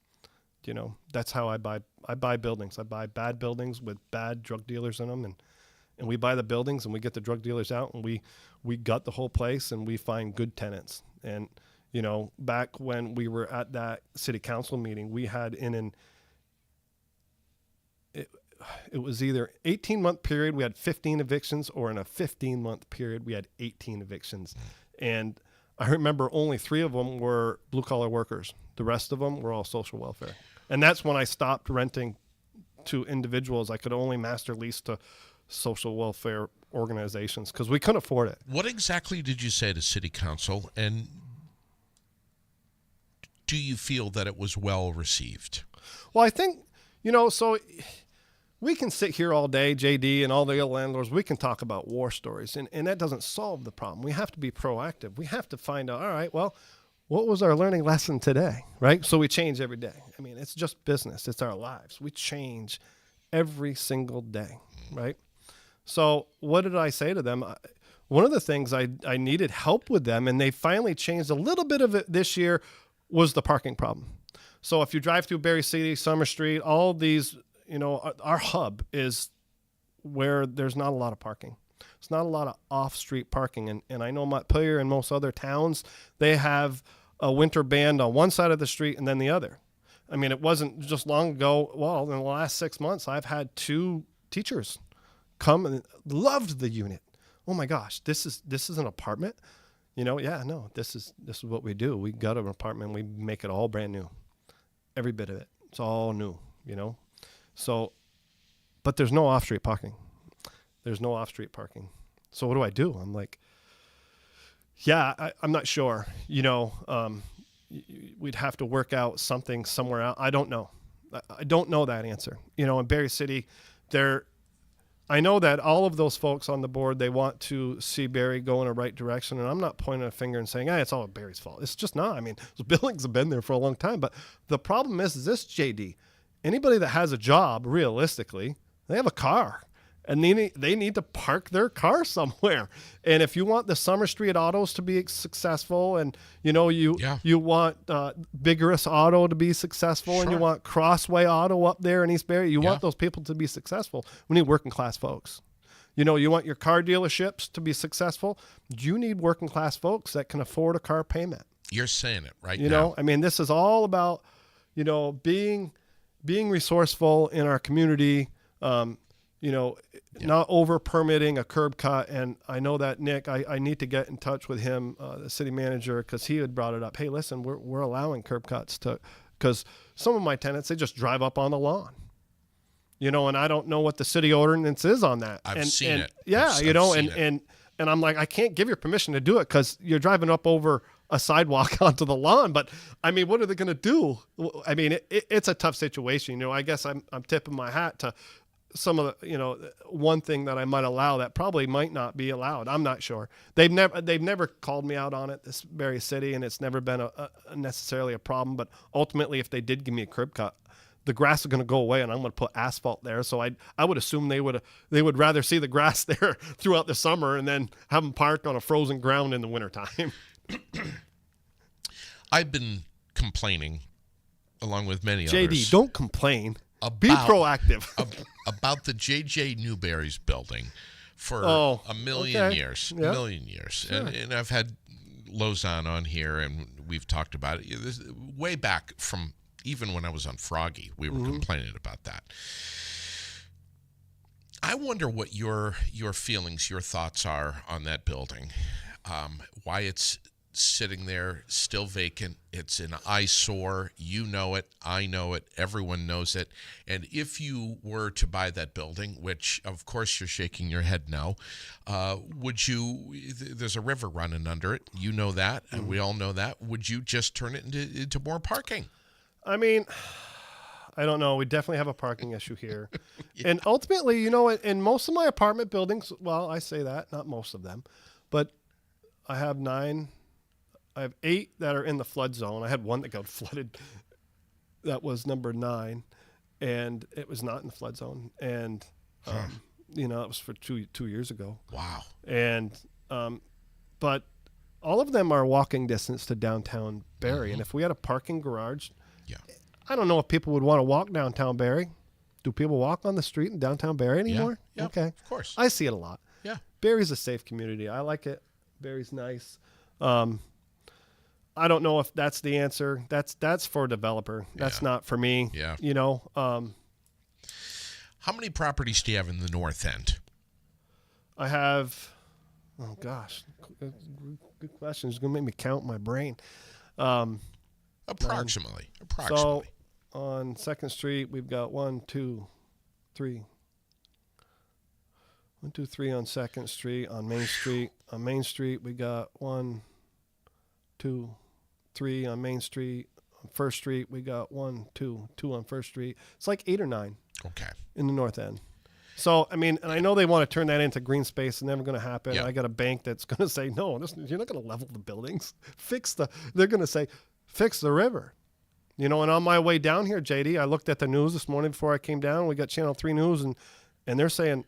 That's how I buy buildings. I buy bad buildings with bad drug dealers in them, and we buy the buildings and we get the drug dealers out, and we gut the whole place and we find good tenants. And, back when we were at that city council meeting, we had it was either 18-month period, we had 15 evictions, or in a 15-month period, we had 18 evictions. And I remember only 3 of them were blue-collar workers. The rest of them were all social welfare. And that's when I stopped renting to individuals. I could only master lease to social welfare organizations because we couldn't afford it. What exactly did you say to city council, and do you feel that it was well received? Well, I think, so we can sit here all day, JD, and all the other landlords, we can talk about war stories, and that doesn't solve the problem. We have to be proactive. We have to find out, all right, well, what was our learning lesson today, right? So we change every day. I mean, it's just business. It's our lives. We change every single day, right? So what did I say to them? One of the things I needed help with them, and they finally changed a little bit of it this year, was the parking problem. So if you drive through Barrie City, Summer Street, all these, our hub is where there's not a lot of parking. It's not a lot of off-street parking. And I know Montpelier and most other towns, they have a winter band on one side of the street and then the other. I mean, it wasn't just long ago. Well, in the last 6 months, I've had 2 teachers come and loved the unit. Oh my gosh, this is an apartment? This is what we do. We got an apartment, we make it all brand new. Every bit of it. It's all new, So, but there's no off-street parking. There's no off-street parking. So what do I do? I'm like, I'm not sure. We'd have to work out something somewhere out. I don't know. I don't know that answer. In Barrie City, I know that all of those folks on the board, they want to see Barrie go in a right direction, and I'm not pointing a finger and saying, it's all Barrie's fault. It's just not. I mean, those buildings have been there for a long time, but the problem is this, JD. Anybody that has a job, realistically, they have a car, and they need to park their car somewhere. And if you want the Summer Street Autos to be successful, and you want Vigorous Auto to be successful, and you want Crossway Auto up there in East Barrie, you want those people to be successful. We need working class folks. You want your car dealerships to be successful. You need working class folks that can afford a car payment. You're saying it right now. I mean, this is all about being resourceful in our community. Not over permitting a curb cut. And I know that, Nick, I need to get in touch with him, the city manager, because he had brought it up. Hey, listen, we're allowing curb cuts because some of my tenants, they just drive up on the lawn, and I don't know what the city ordinance is on that. I've seen it. Yeah. I've seen it. And I'm like, I can't give you permission to do it because you're driving up over a sidewalk onto the lawn. But I mean, what are they going to do? I mean, it's a tough situation. I guess I'm tipping my hat to some of the, one thing that I might allow that probably might not be allowed. I'm not sure. They've never called me out on it, this very city, and it's never been a necessarily a problem. But ultimately, if they did give me a curb cut, the grass is going to go away, and I'm going to put asphalt there. So I would assume they would rather see the grass there throughout the summer and then have them parked on a frozen ground in the wintertime. I've been complaining, along with many JD, others. don't complain. Be proactive. About the J.J. Newberry's building for a million years. Yeah. A million years. Sure. And I've had Lozon on here, and we've talked about it. Way back from even when I was on Froggy, we were complaining about that. I wonder what your feelings, your thoughts are on that building. Why it's sitting there still vacant. It's an eyesore. You know it. I know it. Everyone knows it. And if you were to buy that building, which of course you're shaking your head no, would you, there's a river running under it. You know that. And we all know that. Would you just turn it into more parking? I mean, I don't know. We definitely have a parking issue here. And ultimately, in most of my apartment buildings, well, I say that, not most of them, but I have 8 that are in the flood zone. I had one that got flooded. That was number 9, and it was not in the flood zone. And, it was for two years ago. Wow. And, but all of them are walking distance to downtown Barrie. And if we had a parking garage, I don't know if people would want to walk downtown Barrie. Do people walk on the street in downtown Barrie anymore? Yeah, okay. Of course. I see it a lot. Yeah. Barrie's a safe community. I like it. Barrie's nice. I don't know if that's the answer. That's for a developer. That's not for me. Yeah. How many properties do you have in the north end? I have, oh gosh, good question. It's going to make me count my brain. Approximately. So on 2nd Street, we've got 1, 2, 3. 1, 2, 3 on 2nd Street. On Main Street. On Main Street, we got 1, 2, 3 on Main Street. On 1st Street, we got 1, 2 on 1st Street. It's like 8 or 9. Okay. In the north end. So, I mean, and I know they want to turn that into green space. It's never going to happen. Yeah. I got a bank that's going to say, no, you're not going to level the buildings. They're going to say, fix the river. And on my way down here, JD, I looked at the news this morning before I came down. We got Channel 3 News, and they're saying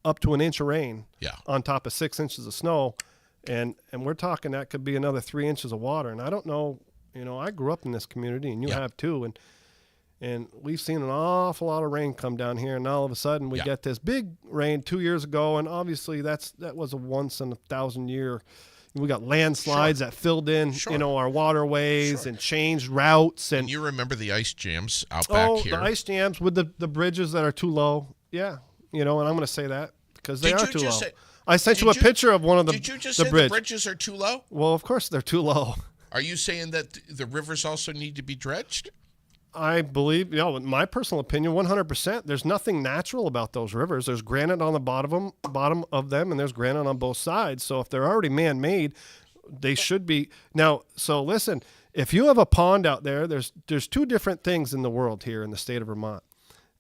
up to an inch of rain on top of 6 inches of snow. And we're talking that could be another 3 inches of water. And I don't know, I grew up in this community, and you have too. And we've seen an awful lot of rain come down here, and all of a sudden we get this big rain 2 years ago, and obviously that was a once in a 1,000-year. We got landslides that filled in, our waterways and changed routes. And you remember the ice jams out back here? The ice jams with the bridges that are too low. Yeah, and I'm going to say that because they are too low. I sent you a picture of one of the. Did you just say the bridges are too low? Well, of course they're too low. Are you saying that the rivers also need to be dredged? I believe, in my personal opinion, 100%. There's nothing natural about those rivers. There's granite on the bottom of them, and there's granite on both sides. So if they're already man-made, they should be. Now, so listen, if you have a pond out there, there's 2 different things in the world here in the state of Vermont.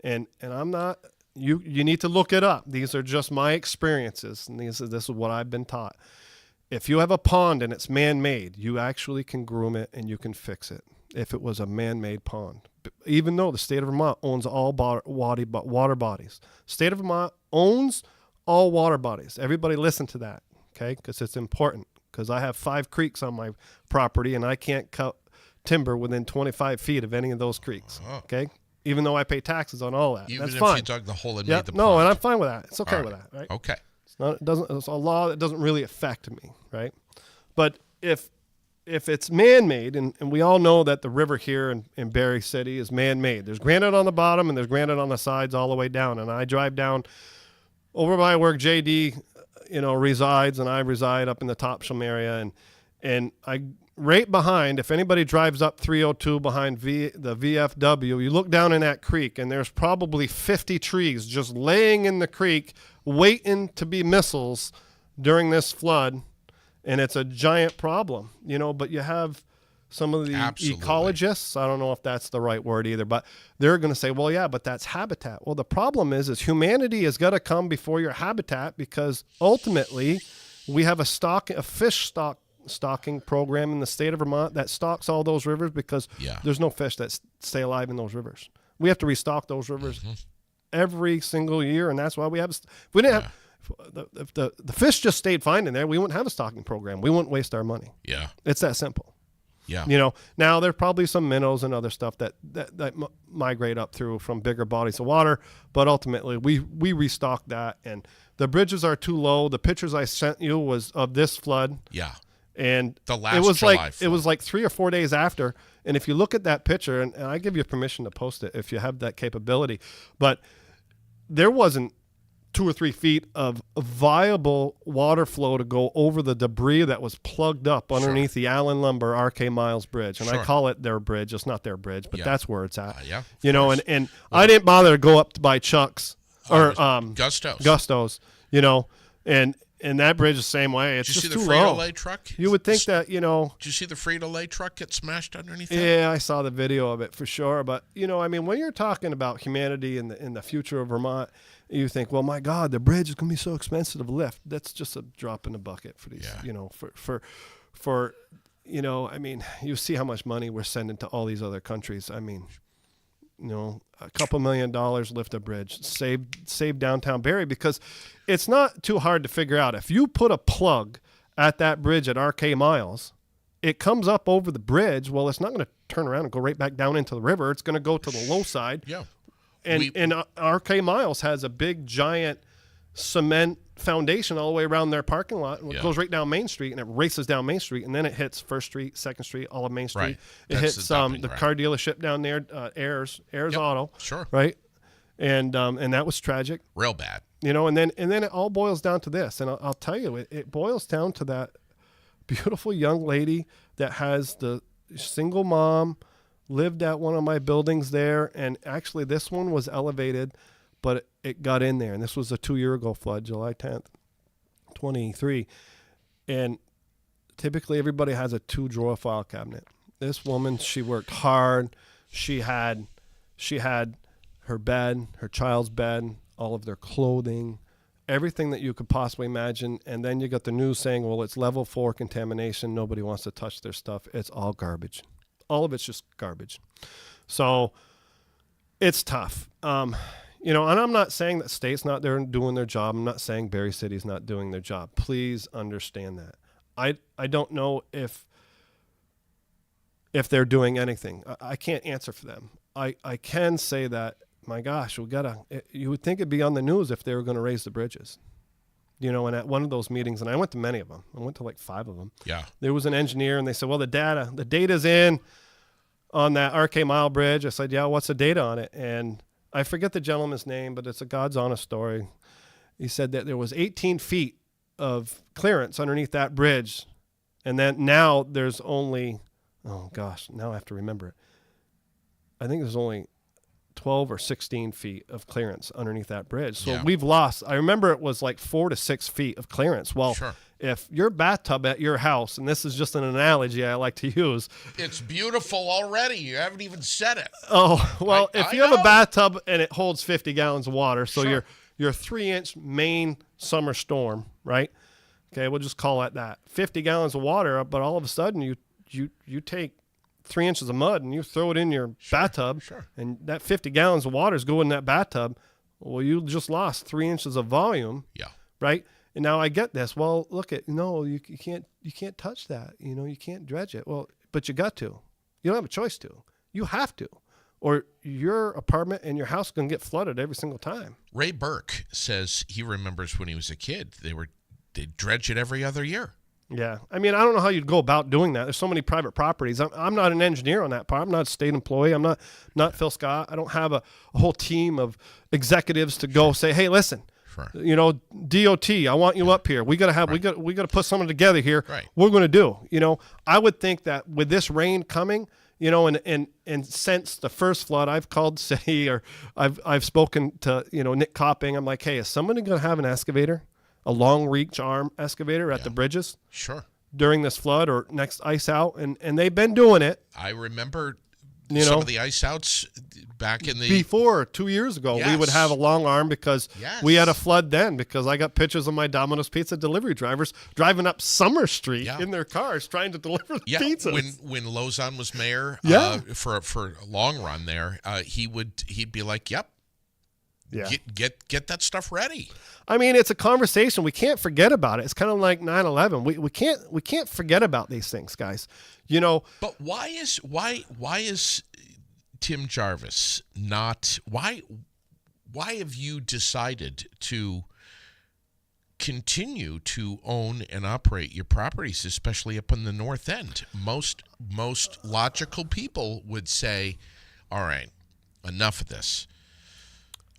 And I'm not you need to look it up. These are just my experiences, and this is what I've been taught. If you have a pond and it's man-made, you actually can groom it and you can fix it if it was a man-made pond. Even though the state of Vermont owns all water bodies. State of Vermont owns all water bodies. Everybody listen to that, okay? Because it's important. Because I have 5 creeks on my property and I can't cut timber within 25 feet of any of those creeks, okay? Even though I pay taxes on all that. Even That's if fine. you dug the hole and Yep. made the pond. No, and I'm fine with that. It's okay All with that, right? Okay. It's a law that doesn't really affect me, right? But if it's man-made, and we all know that the river here in Barrie City is man-made. There's granite on the bottom and there's granite on the sides all the way down. And I drive down over by where JD, resides, and I reside up in the Topsham area, and I right behind. If anybody drives up 302 behind the VFW, you look down in that creek, and there's probably 50 trees just laying in the creek, waiting to be missiles during this flood, and it's a giant problem, but you have some of the Absolutely. ecologists, I don't know if that's the right word either, but they're going to say, well, yeah, but that's habitat. Well, the problem is humanity has got to come before your habitat, because ultimately we have a fish stocking program in the state of Vermont that stocks all those rivers, because there's no fish that stay alive in those rivers. We have to restock those rivers every single year, and that's why we have. If we didn't have, if the fish just stayed fine in there, we wouldn't have a stocking program. We wouldn't waste our money. Yeah, it's that simple. Yeah, now there's probably some minnows and other stuff that migrate up through from bigger bodies of water, but ultimately we restock that, and the bridges are too low. The pictures I sent you was of this flood. Yeah. And the last it was July it was like 3 or 4 days after. And if you look at that picture, and I give you permission to post it if you have that capability, but there wasn't 2 or 3 feet of viable water flow to go over the debris that was plugged up underneath the Allen Lumber RK Miles Bridge. And I call it their bridge. It's not their bridge, but that's where it's at. And I didn't bother to go up by Chuck's or Gusto's, and that bridge is the same way. It's just too low. Did you see the Frito-Lay truck? You would think that, Did you see the Frito-Lay truck get smashed underneath it? Yeah, I saw the video of it for sure. But, when you're talking about humanity and the future of Vermont, you think, well, my God, the bridge is going to be so expensive to lift. That's just a drop in the bucket for these, you see how much money we're sending to all these other countries. A couple $1 million lift a bridge, save downtown Barrie, because it's not too hard to figure out. If you put a plug at that bridge at RK Miles, it comes up over the bridge. Well, it's not going to turn around and go right back down into the river. It's going to go to the low side. Yeah. And RK Miles has a big, giant cement foundation all the way around their parking lot. It goes right down Main Street, and it races down Main Street, and then it hits First Street, Second Street, all of Main Street. Right. It hits the car dealership down there, Ayers Auto. Sure. Right. And that was tragic. Real bad. And then it all boils down to this. And I'll tell you, it boils down to that beautiful young lady that has the single mom, lived at one of my buildings there. And actually this one was elevated, but it got in there. And this was a 2-year ago flood, July 10th, 23. And typically everybody has a 2-drawer file cabinet. This woman, she worked hard. She had her bed, her child's bed, all of their clothing, everything that you could possibly imagine. And then you got the news saying, well, it's level 4 contamination. Nobody wants to touch their stuff. It's all garbage. All of it's just garbage. So it's tough. And I'm not saying that state's not there doing their job. I'm not saying Barrie City's not doing their job. Please understand that. I don't know if they're doing anything. I can't answer for them. I can say that, my gosh, you would think it'd be on the news if they were going to raise the bridges. And at one of those meetings, and I went to many of them. I went to like 5 of them. Yeah. There was an engineer, and they said, well, the data's in on that RK Mile Bridge. I said, yeah, what's the data on it? And I forget the gentleman's name, but it's a God's honest story. He said that there was 18 feet of clearance underneath that bridge. And then now there's only, oh gosh, now I have to remember it. I think there's only 12 or 16 feet of clearance underneath that bridge. So Yeah. we've lost, I remember it was like 4 to 6 feet of clearance. Well, Sure. if your bathtub at your house, and this is just an analogy I like to use. It's beautiful already. You haven't even said it. Oh, well, if I you have know. a bathtub and it holds 50 gallons of water, so Sure. your 3-inch main summer storm, right? Okay, we'll just call it that. 50 gallons of water, but all of a sudden you take 3 inches of mud and you throw it in your bathtub, sure. and that 50 gallons of water is going in that bathtub. Well, you just lost 3 inches of volume, Yeah. right? And now I get this. Well, look at you can't touch that. You can't dredge it. Well, but you got to. You don't have a choice to. You have to, or your apartment and your house is going to get flooded every single time. Ray Burke says he remembers when he was a kid, they'd dredge it every other year. Yeah. I mean, I don't know how you'd go about doing that. There's so many private properties. I'm not an engineer on that part. I'm not a state employee. I'm not Phil Scott. I don't have a whole team of executives to go say, hey, listen, Sure. DOT, I want you up here. We got to put something together here. Right. We're going to do, I would think that with this rain coming, and since the first flood, I've called city, or I've spoken to, Nick Copping. I'm like, hey, is somebody going to have an excavator? A long reach arm excavator at the bridges Sure. during this flood or next ice out, and they've been doing it. I remember some of the ice outs back in the before 2 years ago. Yes. We would have a long arm because Yes. we had a flood then, because I got pictures of my Domino's Pizza delivery drivers driving up Summer Street in their cars trying to deliver the pizzas. When Lozon was mayor, for a long run there, he'd be like, "Yep, get that stuff ready." I mean, it's a conversation. We can't forget about it. It's kind of like 9/11. We can't forget about these things, guys. But why is Tim Jarvis not? Why have you decided to continue to own and operate your properties, especially up in the north end? Most logical people would say, "All right, enough of this."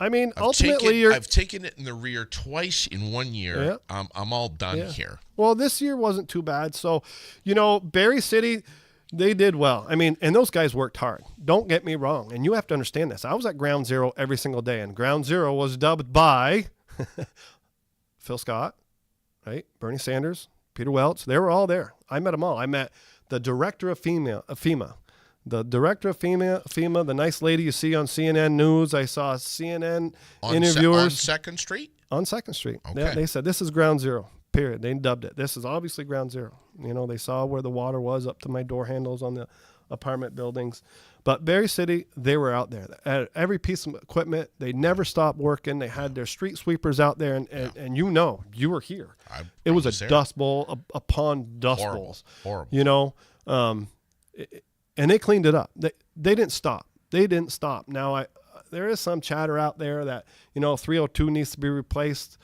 I mean, ultimately, I've taken it in the rear twice in 1 year. Yeah. I'm all done here. Well, this year wasn't too bad. So, Berry City, they did well. I mean, and those guys worked hard. Don't get me wrong. And you have to understand this. I was at Ground Zero every single day, and Ground Zero was dubbed by Phil Scott, right? Bernie Sanders, Peter Welch. They were all there. I met them all. I met the director of FEMA. The director of FEMA, the nice lady you see on CNN News. I saw CNN interviewers. On 2nd Street? On 2nd Street. Okay. They said, this is Ground Zero, period. They dubbed it. This is obviously Ground Zero. They saw where the water was up to my door handles on the apartment buildings. But Berry City, they were out there. At every piece of equipment, they never stopped working. They had their street sweepers out there, and you were here. It was a dust bowl upon dust bowls. Horrible. And they cleaned it up. They didn't stop. Now, there is some chatter out there that 302 needs to be replaced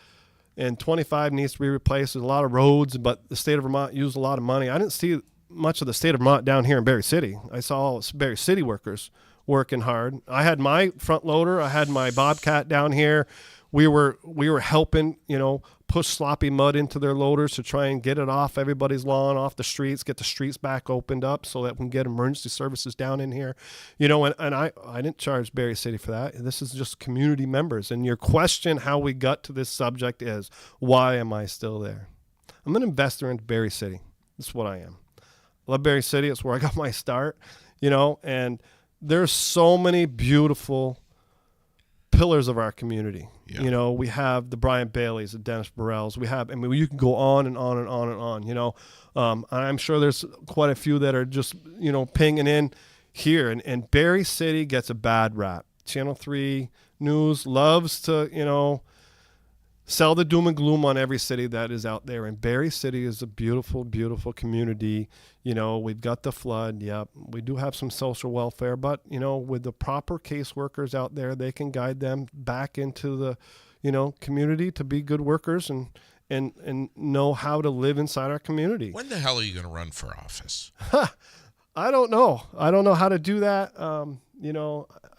and 25 needs to be replaced. There's a lot of roads, but the state of Vermont used a lot of money. I didn't see much of the state of Vermont down here in Berry City. I saw all Berry City workers working hard. I had my front loader. I had my Bobcat down here. We were helping, push sloppy mud into their loaders to try and get it off everybody's lawn, off the streets, get the streets back opened up so that we can get emergency services down in here. And I didn't charge Berry City for that. This is just community members. And your question how we got to this subject is, why am I still there? I'm an investor in Berry City. That's what I am. I love Berry City. It's where I got my start, and there's so many beautiful pillars of our community. Yeah. We have the Brian Baileys, the Dennis Burrells. You can go on and on and on and on, I'm sure there's quite a few that are just, pinging in here. And Berry City gets a bad rap. Channel 3 News loves to, sell the doom and gloom on every city that is out there. And Berry City is a beautiful, beautiful community. We've got the flood. Yep. We do have some social welfare, but, with the proper caseworkers out there, they can guide them back into the, community to be good workers and know how to live inside our community. When the hell are you going to run for office? I don't know. I don't know how to do that.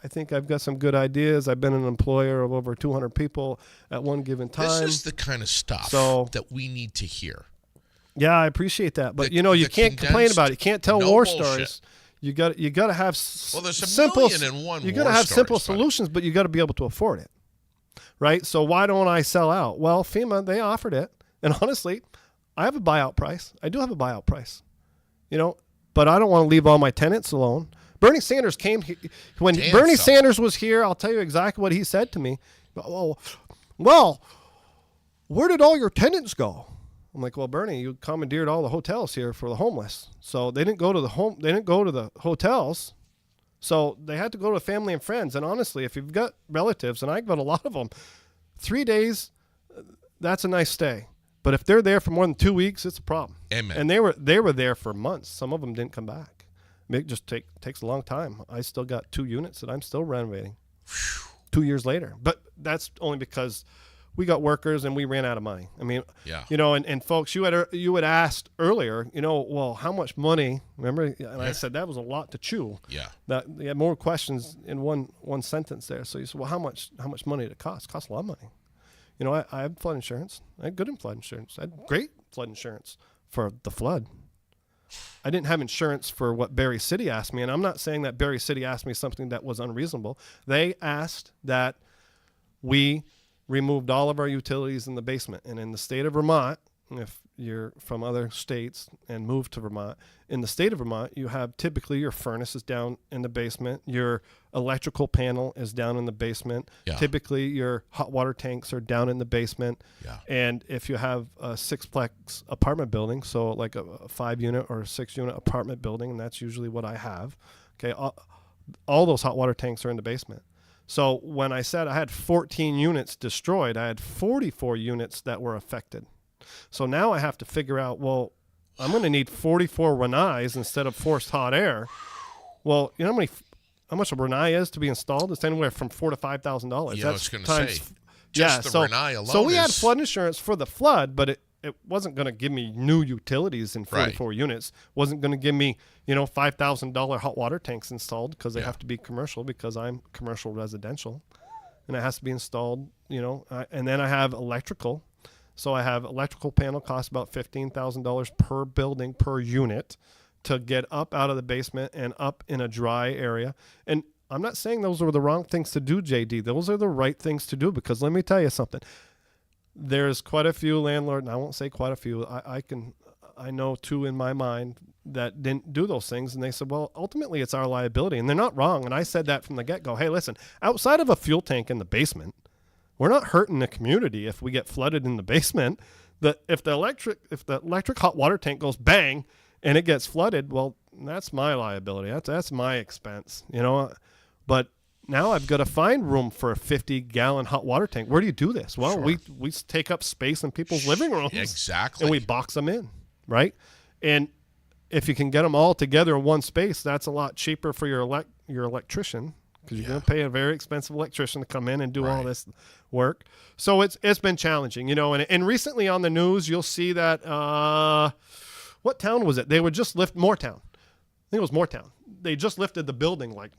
I think I've got some good ideas. I've been an employer of over 200 people at one given time. This is the kind of stuff that we need to hear. Yeah, I appreciate that. But, you can't complain about it. You can't tell war stories. You got to have there's a simple. million and one. You got to have simple solutions, but you got to be able to afford it, right? So why don't I sell out? Well, FEMA, they offered it, and honestly, I have a buyout price. I do have a buyout price, but I don't want to leave all my tenants alone. Bernie Sanders came when Bernie Sanders was here. I'll tell you exactly what he said to me. Well, where did all your tenants go? I'm like, well, Bernie, you commandeered all the hotels here for the homeless. So they didn't go to the hotels. So they had to go to family and friends. And honestly, if you've got relatives, and I've got a lot of them, 3 days, that's a nice stay. But if they're there for more than 2 weeks, it's a problem. Amen. And they were there for months. Some of them didn't come back. It just takes a long time. I still got 2 units that I'm still renovating 2 years later. But that's only because we got workers and we ran out of money. I mean, and folks, you had asked earlier, well, how much money? Remember, and I said that was a lot to chew. Yeah. That you had more questions in one sentence there. So you said, well, how much money did it cost? It costs a lot of money. I had flood insurance. I had good flood insurance. I had great flood insurance for the flood. I didn't have insurance for what Berry City asked me, and I'm not saying that Berry City asked me something that was unreasonable. They asked that we removed all of our utilities in the basement. And in the state of Vermont, if you're from other states and moved to Vermont, in the state of Vermont, you have typically your furnace is down in the basement. Your electrical panel is down in the basement. Yeah. Typically, your hot water tanks are down in the basement. Yeah. And if you have a sixplex apartment building, so like a 5-unit or a 6-unit apartment building, and that's usually what I have, okay, all those hot water tanks are in the basement. So when I said I had 14 units destroyed, I had 44 units that were affected. So now I have to figure out, well, I'm going to need 44 Renais instead of forced hot air. Well, you know how much a Renai is to be installed? It's anywhere from $4,000 to $5,000. Yeah, I was going to say, just the Renai alone. So we had flood insurance for the flood, but it wasn't going to give me new utilities in 44 units. Wasn't going to give me, $5,000 hot water tanks installed because they have to be commercial because I'm commercial residential, and it has to be installed. And then I have electrical. So I have electrical panel costs about $15,000 per building per unit to get up out of the basement and up in a dry area. And I'm not saying those are the wrong things to do, JD. Those are the right things to do because let me tell you something. There's quite a few landlords, and I won't say quite a few. I know 2 in my mind that didn't do those things, and they said, well, ultimately it's our liability, and they're not wrong. And I said that from the get-go. Hey, listen, outside of a fuel tank in the basement, we're not hurting the community if we get flooded in the basement. If the electric hot water tank goes bang and it gets flooded, well, that's my liability. That's my expense, But now I've got to find room for a 50-gallon hot water tank. Where do you do this? Well, sure. we take up space in people's living rooms. Exactly. And we box them in, right? And if you can get them all together in one space, that's a lot cheaper for your electrician because you're going to pay a very expensive electrician to come in and do all this work. So it's been challenging, and recently on the news, you'll see that, what town was it? They would just lift Moortown. I think it was Moortown. They just lifted the building like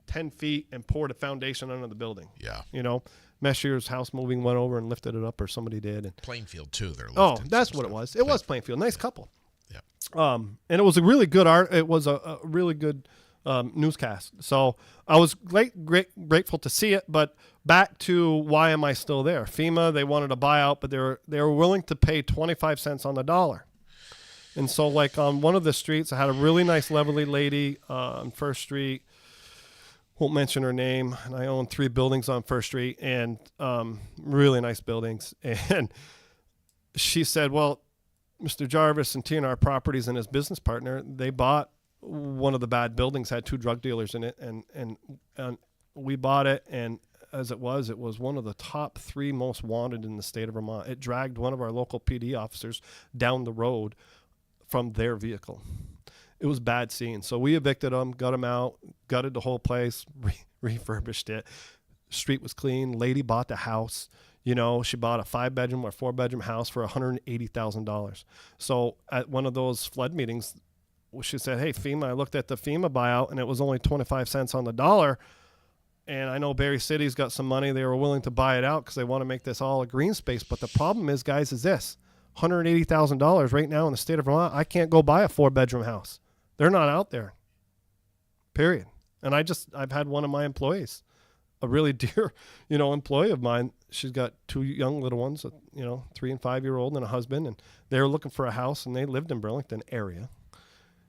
10 feet and poured a foundation under the building. Yeah. Meshier's house moving went over and lifted it up, or somebody did. And Plainfield too. They're that's what it was. It was Plainfield. Nice couple. Yeah. And it was a really good It was a really good newscast. So I was grateful to see it. But back to why am I still there? FEMA, they wanted a buyout, but they were willing to pay 25 cents on the dollar. And so, like on one of the streets, I had a really nice, lovely lady on First Street. Won't mention her name. And I own 3 buildings on First Street, and really nice buildings. And she said, well, Mr. Jarvis and TNR Properties and his business partner, they bought one of the bad buildings, had 2 drug dealers in it, and we bought it, and as it was one of the top 3 most wanted in the state of Vermont. It dragged one of our local PD officers down the road from their vehicle. It was bad scene. So we evicted them, got them out, gutted the whole place, refurbished it. Street was clean. Lady bought the house. She bought a 5-bedroom or 4-bedroom house for $180,000. So at one of those flood meetings, she said, hey, FEMA, I looked at the FEMA buyout, and it was only 25 cents on the dollar. And I know Berry City's got some money. They were willing to buy it out because they want to make this all a green space. But the problem is, guys, is this. $180,000 right now in the state of Vermont, I can't go buy a 4-bedroom house. They're not out there. period. And I've had one of my employees, a really dear, employee of mine. She's got 2 young little ones, 3 and 5-year-old and a husband, and they were looking for a house, and they lived in Burlington area.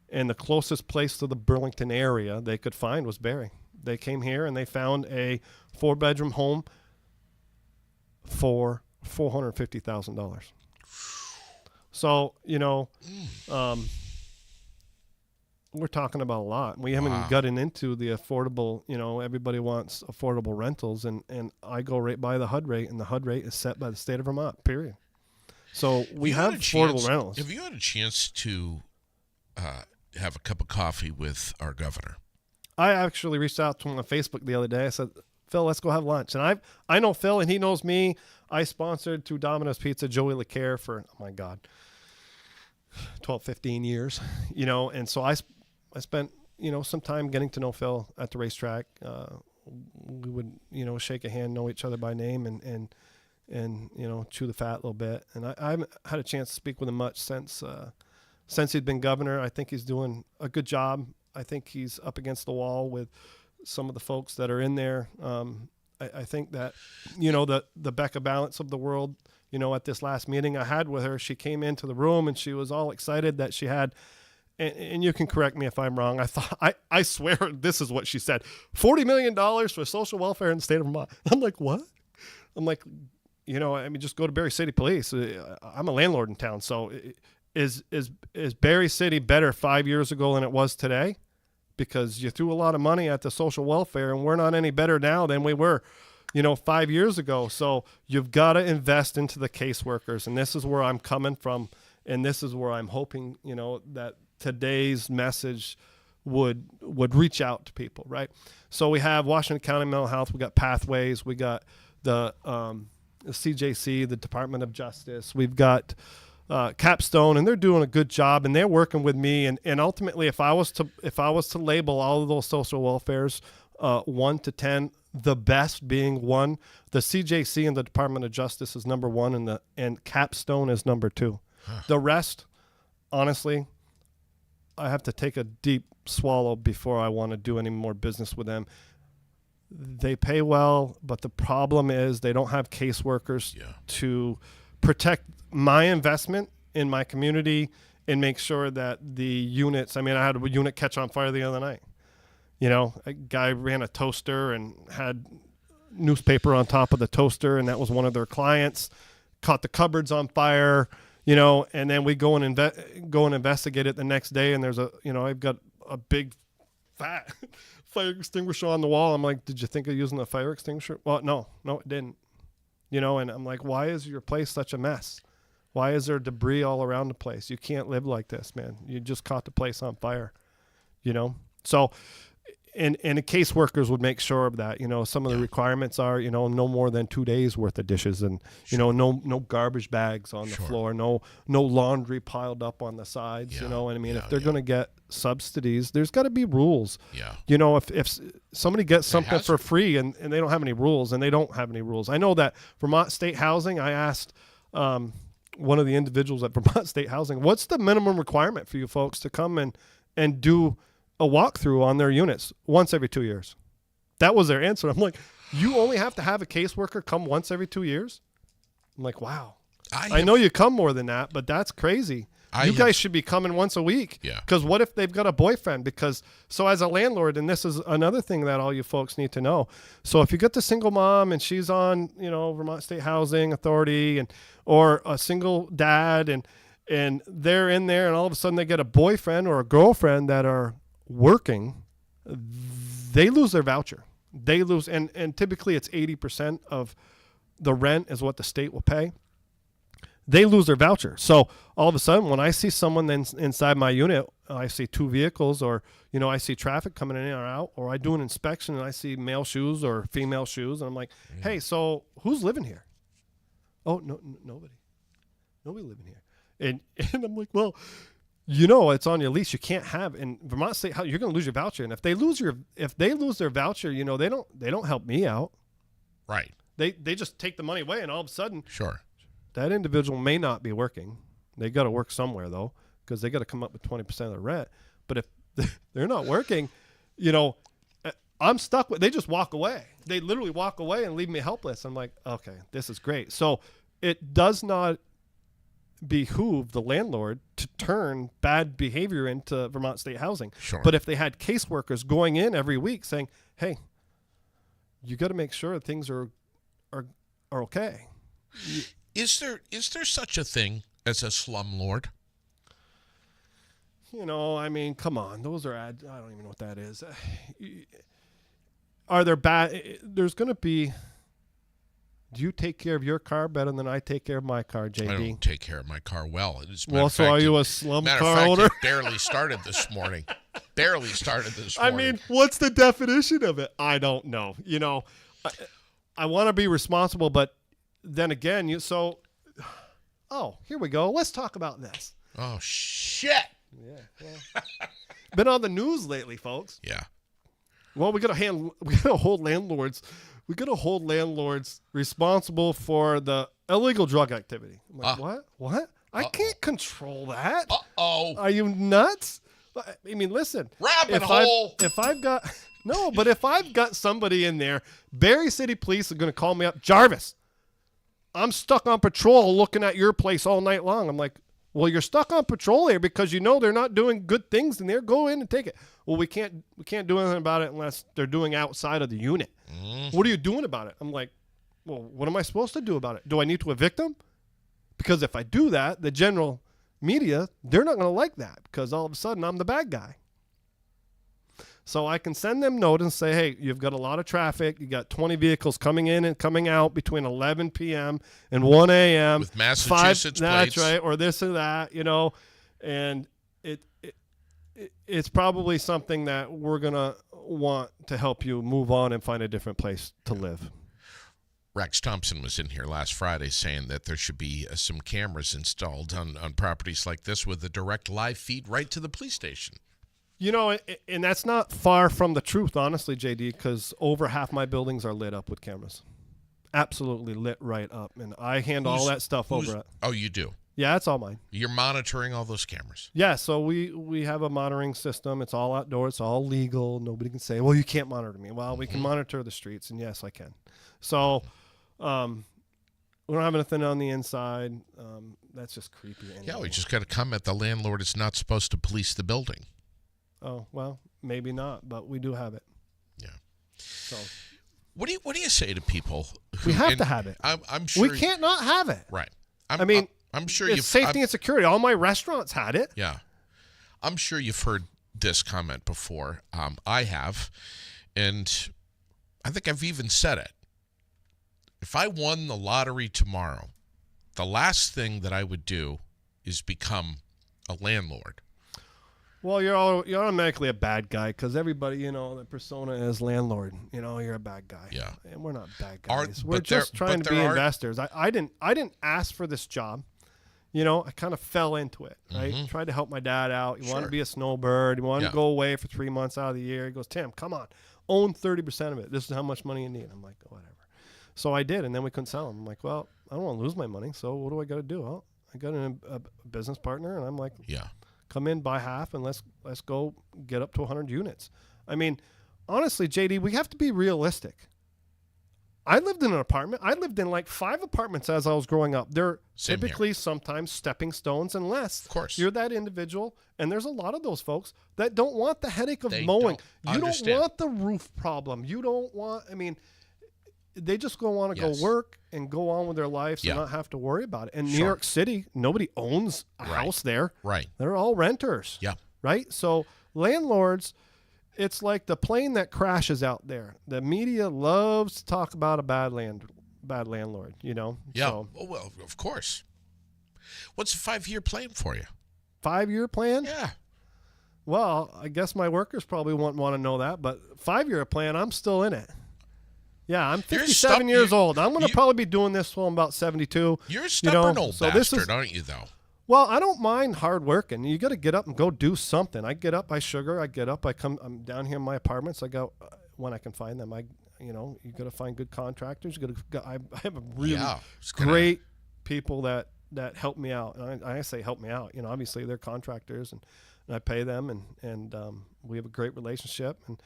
And the closest place to the Burlington area they could find was Barrie. They came here and they found a 4-bedroom home for $450,000. So, we're talking about a lot. We haven't gotten into the affordable, everybody wants affordable rentals, and I go right by the HUD rate, and the HUD rate is set by the state of Vermont, period. So we have affordable rentals. Have you had a chance to have a cup of coffee with our governor? I actually reached out to him on Facebook the other day. I said, Phil, let's go have lunch. And I know Phil, and he knows me. I sponsored through Domino's Pizza Joey LeCare for, 12, 15 years, and so I spent, some time getting to know Phil at the racetrack. We would, shake a hand, know each other by name, and chew the fat a little bit. And I haven't had a chance to speak with him much since he's been governor. I think he's doing a good job. I think he's up against the wall with some of the folks that are in there. I think that, the Becca Balance of the world, at this last meeting I had with her, she came into the room and she was all excited that she had, and you can correct me if I'm wrong. I swear this is what she said: $40 million for social welfare in the state of Vermont. I'm like, what? I'm like, just go to Barrie City Police. I'm a landlord in town. So is Barrie City better 5 years ago than it was today? Because you threw a lot of money at the social welfare, and we're not any better now than we were, 5 years ago. So you've got to invest into the caseworkers, and this is where I'm coming from, and this is where I'm hoping, that today's message would reach out to people, right? So we have Washington County Mental Health, we got Pathways, we got the CJC, the Department of Justice, we've got Capstone, and they're doing a good job, and they're working with me. And ultimately, if I was to label all of those social welfares 1 to 10, the best being 1, the CJC and the Department of Justice is number 1, and Capstone is number 2. The rest, honestly, I have to take a deep swallow before I want to do any more business with them. They pay well, but the problem is they don't have caseworkers to protect my investment in my community and make sure that the units, I had a unit catch on fire the other night. A guy ran a toaster and had newspaper on top of the toaster, and that was one of their clients, caught the cupboards on fire, and then we go and investigate it the next day, and there's I've got a big fat fire extinguisher on the wall. I'm like, did you think of using a fire extinguisher? Well, no, it didn't. And I'm like, why is your place such a mess? Why is there debris all around the place? You can't live like this, man. You just caught the place on fire, So, and the caseworkers would make sure of that. Some of the requirements are, no more than 2 days worth of dishes, and no garbage bags on the floor, no laundry piled up on the sides. If they're going to get subsidies, there's got to be rules. If somebody gets something for free and they don't have any rules, and they don't have any rules. I know that Vermont State Housing, I asked one of the individuals at Vermont State Housing, what's the minimum requirement for you folks to come and do a walkthrough on their units once every 2 years? That was their answer. I'm like, you only have to have a caseworker come once every 2 years? I'm like, wow. I know you come more than that, but that's crazy. You guys should be coming once a week. Yeah. Because what if they've got a boyfriend? So as a landlord, and this is another thing that all you folks need to know. So if you get the single mom and she's on, Vermont State Housing Authority, or a single dad, and they're in there, and all of a sudden they get a boyfriend or a girlfriend that are working, they lose their voucher. They lose, and typically it's 80% of the rent is what the state will pay. They lose their voucher. So all of a sudden, when I see someone then inside my unit, I see 2 vehicles, or I see traffic coming in or out, or I do an inspection and I see male shoes or female shoes, and I'm like, hey, so who's living here? Oh, no, nobody living here. And I'm like, well, it's on your lease. You can't have in Vermont State. You're going to lose your voucher, and if they lose their voucher, they don't help me out. Right. They just take the money away, and all of a sudden, sure, that individual may not be working. They got to work somewhere though, because they got to come up with 20% of the rent. But if they're not working, I'm stuck with. They just walk away. They literally walk away and leave me helpless. I'm like, okay, this is great. So it does not behoove the landlord to turn bad behavior into Vermont State Housing. Sure. But if they had caseworkers going in every week saying, hey, you got to make sure things are okay. Is there such a thing as a slumlord? I mean, come on. Those are I don't even know what that is. Are there bad? There's going to be. Do you take care of your car better than I take care of my car, JD? I don't take care of my car well. So are you a slum car owner? It barely started this morning. I mean, what's the definition of it? I don't know. I want to be responsible, but then again, here we go. Let's talk about this. Oh, shit. Yeah. Been on the news lately, folks. Yeah. Well, we gotta hold landlords responsible for the illegal drug activity. I'm like, what? I can't control that. Are you nuts? I mean, listen. Rabbit hole. If I've got somebody in there, Barrie City Police are gonna call me up. Jarvis, I'm stuck on patrol looking at your place all night long. I'm like, well, you're stuck on patrol here because they're not doing good things in there. Go in and take it. Well, we can't do anything about it unless they're doing outside of the unit. What are you doing about it? I'm like, well, what am I supposed to do about it? Do I need to evict them? Because if I do that, the general media, they're not going to like that because all of a sudden I'm the bad guy. So I can send them note and say, hey, you've got a lot of traffic. You got 20 vehicles coming in and coming out between 11 p.m. and 1 a.m. With Massachusetts plates. That's right, or this or that, and it's probably something that we're going to want to help you move on and find a different place to live. Rex Thompson was in here last Friday saying that there should be some cameras installed on properties like this with a direct live feed right to the police station. And that's not far from the truth, honestly, JD, because over half my buildings are lit up with cameras. Absolutely lit right up. And I hand all that stuff over it. Oh, you do? Yeah, it's all mine. You're monitoring all those cameras? Yeah, so we have a monitoring system. It's all outdoors. It's all legal. Nobody can say, well, you can't monitor me. Well, we can monitor the streets, and yes, I can. So we don't have anything on the inside. That's just creepy. Anyway. Yeah, we just got to comment. The landlord is not supposed to police the building. Oh, well, maybe not, but we do have it. Yeah. So what do you say to people who, we have to have it? I'm sure we can't not have it. Right. I'm sure it's safety and security. All my restaurants had it. Yeah. I'm sure you've heard this comment before. I have, and I think I've even said it. If I won the lottery tomorrow, the last thing that I would do is become a landlord. Well, you're automatically a bad guy because everybody, the persona is landlord. You're a bad guy. Yeah. And we're not bad guys. We're just trying to be investors. I didn't ask for this job. I kind of fell into it, right? Tried to help my dad out. He wanted to be a snowbird. He wanted to go away for 3 months out of the year. He goes, Tim, come on, own 30% of it. This is how much money you need. I'm like, whatever. So I did, and then we couldn't sell them. I'm like, well, I don't want to lose my money, so what do I got to do? Well, I got a business partner, and I'm like, yeah. Come in, buy half, and let's go get up to 100 units. I mean, honestly, JD, we have to be realistic. I lived in an apartment. I lived in like 5 apartments as I was growing up. They're typically sometimes stepping stones unless of course you're that individual. And there's a lot of those folks that don't want the headache of mowing. You don't want the roof problem. You don't want, they just want to go work and go on with their lives and not have to worry about it. In New York City, nobody owns a house there. Right. They're all renters. Yeah. Right? So landlords, it's like the plane that crashes out there. The media loves to talk about a bad landlord, Yeah. So, Well, of course. What's a 5-year plan for you? 5-year plan? Yeah. Well, I guess my workers probably won't want to know that, but 5-year plan, I'm still in it. Yeah, I'm 57 years old. I'm going to probably be doing this till I'm about 72. You're a stubborn old bastard, aren't you, though? Well, I don't mind hard working. You got to get up and go do something. I get up, I sugar, I get up, I'm down here in my apartments. I go when I can find them. You got to find good contractors. I have a really great people that that help me out. And I say help me out. You know, obviously they're contractors, and I pay them, and we have a great relationship. And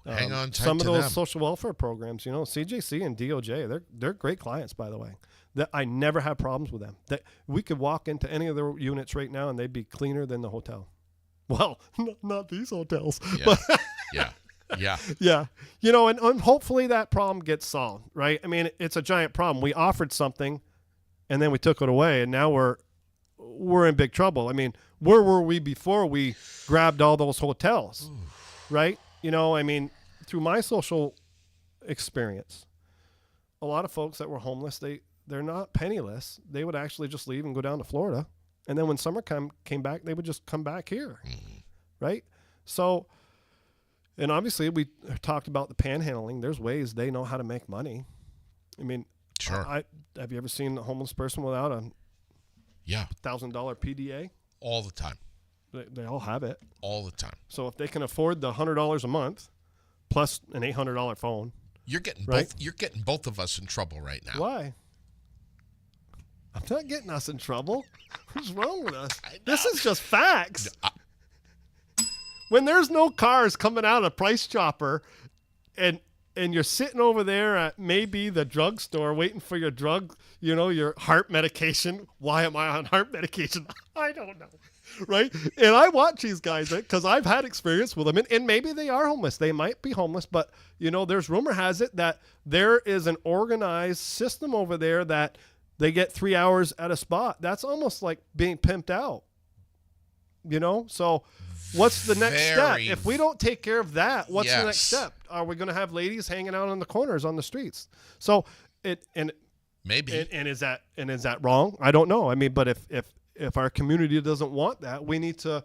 hang on tight some of to those them. social welfare programs, you know, CJC and DOJ, they're great clients, by the way. That I never have problems with them. That we could walk into any of their units right now and they'd be cleaner than the hotel. Well, not these hotels. Yeah. But Yeah. yeah. You know, and hopefully that problem gets solved, right? I mean, it's a giant problem. We offered something and then we took it away, and now we're in big trouble. I mean, where were we before we grabbed all those hotels, right? You know, I mean, through my social experience, a lot of folks that were homeless, they're not penniless. They would actually just leave and go down to Florida. And then when summer came back, they would just come back here, right? So, and obviously we talked about the panhandling. There's ways they know how to make money. I mean, Sure. have you ever seen a homeless person without a $1,000 PDA? All the time. They all have it. All the time. So if they can afford the $100 a month plus an $800 phone, You're getting right? both. You're getting both of us in trouble right now. Why? I'm not getting us in trouble. What's wrong with us? This is just facts. When there's no cars coming out of Price Chopper, and you're sitting over there at maybe the drugstore waiting for your drug, you know, your heart medication. Why am I on heart medication? I don't know. Right? And I watch these guys because I've had experience with them, and maybe they are homeless. They might be homeless, but, you know, there's rumor has it that there is an organized system over there that they get 3 hours at a spot. That's almost like being pimped out, you know? So what's the next step? If we don't take care of that, what's the next step? Are we going to have ladies hanging out on the corners on the streets? So maybe. And is that wrong? I don't know. I mean, but if our community doesn't want that, we need to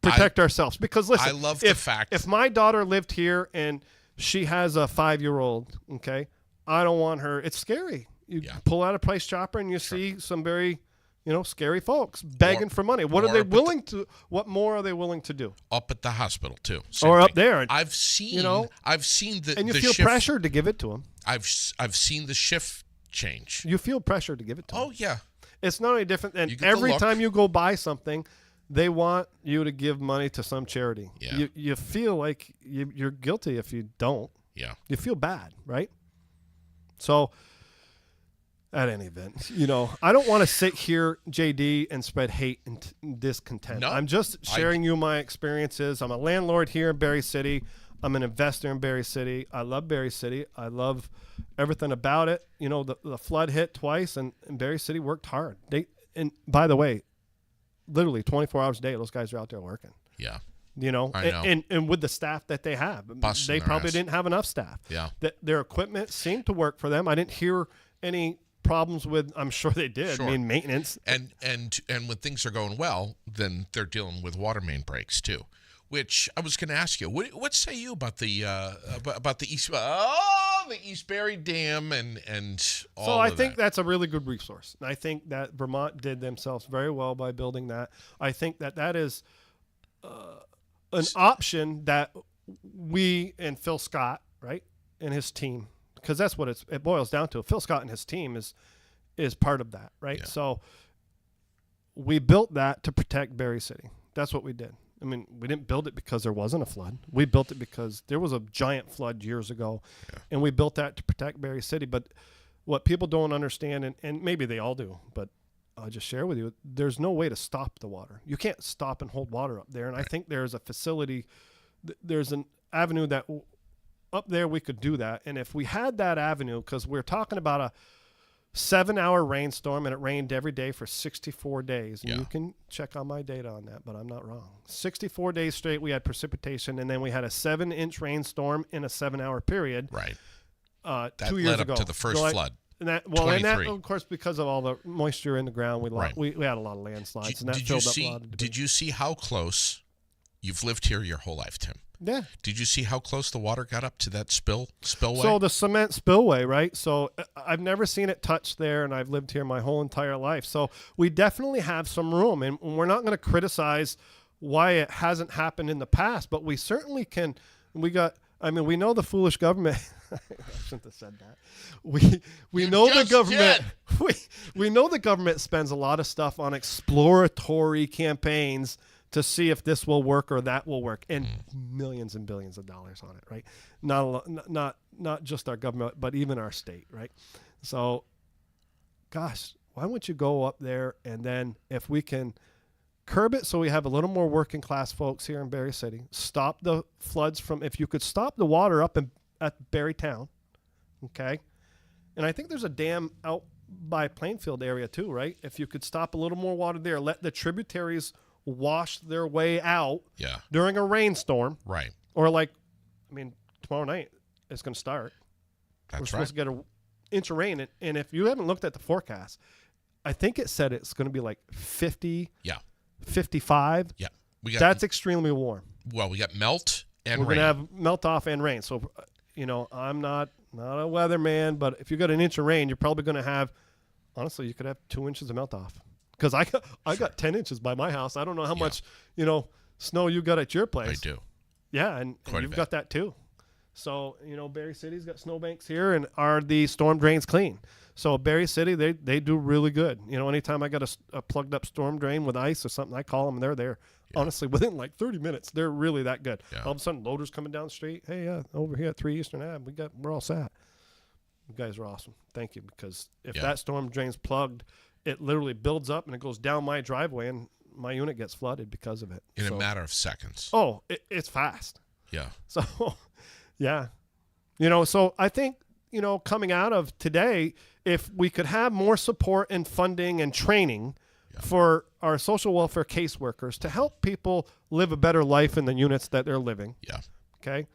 protect ourselves. Because listen, I love the fact if my daughter lived here and she has a 5-year-old, okay, I don't want her. It's scary. You pull out a Price Chopper and you see some very, you know, scary folks begging for money. What are they willing to? What more are they willing to do? Up at the hospital too, or up there. I've seen the and you the feel shift, pressured to give it to them. I've seen the shift change. You feel pressure to give it to them. Oh yeah, it's not any different than every time you go buy something, they want you to give money to some charity. Yeah. You feel like you're guilty if you don't. Yeah, you feel bad, right? So. At any event, you know, I don't want to sit here, JD, and spread hate and discontent. No, I'm just sharing you my experiences. I'm a landlord here in Berry City. I'm an investor in Berry City. I love Berry City. I love everything about it. You know, the flood hit twice, and Berry City worked hard. And by the way, literally 24 hours a day, those guys are out there working. Yeah. You know, I know. And with the staff that they have, they probably didn't have enough staff. Yeah. Their equipment seemed to work for them. I didn't hear any problems with, I'm sure they did. Sure. I mean, maintenance. And when things are going well, then they're dealing with water main breaks too. Which I was going to ask you, what say you about the East Berry Dam and all? So I think that's a really good resource. And I think that Vermont did themselves very well by building that. I think that is an option that we and Phil Scott, right, and his team. Because that's what it boils down to. Phil Scott and his team is part of that, right? Yeah. So we built that to protect Berry City. That's what we did. I mean, we didn't build it because there wasn't a flood. We built it because there was a giant flood years ago, and we built that to protect Berry City. But what people don't understand, and maybe they all do, but I'll just share with you, there's no way to stop the water. You can't stop and hold water up there. And I think there's a facility, there's an avenue that up there we could do that. And if we had that avenue, because we're talking about a 7-hour rainstorm, and it rained every day for 64 days. And you can check on my data on that, but I'm not wrong. 64 days straight we had precipitation, and then we had a 7-inch rainstorm in a 7-hour period. Right. 2 years ago. That led up to the first flood. And that, of course, because of all the moisture in the ground, we had a lot of landslides, and that filled up a lot of debris. Did you see how close? You've lived here your whole life, Tim. Yeah. Did you see how close the water got up to that spillway? So the cement spillway, right? So I've never seen it touch there, and I've lived here my whole entire life. So we definitely have some room, and we're not going to criticize why it hasn't happened in the past, but we certainly can. We know the foolish government shouldn't have said that. We You know the just government. did. We know the government spends a lot of stuff on exploratory campaigns to see if this will work or that will work, and millions and billions of dollars on it, right? Not just our government, but even our state, right? So, gosh, why wouldn't you go up there and then if we can curb it so we have a little more working class folks here in Berry City, stop the floods from, if you could stop the water up at Berry Town, okay? And I think there's a dam out by Plainfield area too, right? If you could stop a little more water there, let the tributaries wash their way out during a rainstorm. Right. Or tomorrow night it's going to start. That's We're supposed to get an inch of rain. And if you haven't looked at the forecast, I think it said it's going to be like 50, 55. Yeah. That's extremely warm. Well, we got melt and rain. We're going to have melt off and rain. So, I'm not a weatherman, but if you got an inch of rain, you're probably going to have, honestly, you could have 2 inches of melt off. Because I got 10 inches by my house. I don't know how much, snow you got at your place. I do. Yeah, and you've got that too. So, Berry City's got snowbanks here, and are the storm drains clean? So Berry City, they do really good. Anytime I got a plugged up storm drain with ice or something, I call them, and they're there. Yeah. Honestly, within like 30 minutes, they're really that good. Yeah. All of a sudden, loaders coming down the street. Hey, over here at 3 Eastern Ave, we're all set. You guys are awesome. Thank you, because if that storm drain's plugged, it literally builds up and it goes down my driveway, and my unit gets flooded because of it. In a matter of seconds. Oh, it's fast. Yeah. So, yeah. So I think, coming out of today, if we could have more support and funding and training for our social welfare caseworkers to help people live a better life in the units that they're living. Yeah. Okay.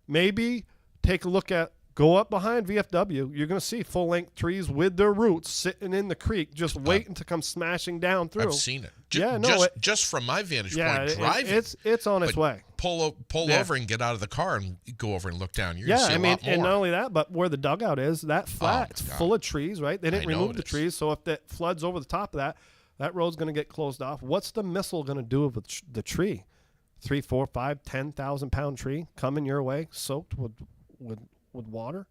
Maybe take a look at, go up behind VFW. You're going to see full-length trees with their roots sitting in the creek, just waiting to come smashing down through. I've seen it. Just from my vantage point, driving. It's on its way. Pull over and get out of the car and go over and look down. You're going to see a lot more. And not only that, but where the dugout is, that flat, it's full of trees, right? They didn't remove the trees, so if that floods over the top of that road's going to get closed off. What's the missile going to do with the tree? 3, 4, 5, 10,000 pound tree coming your way, soaked with water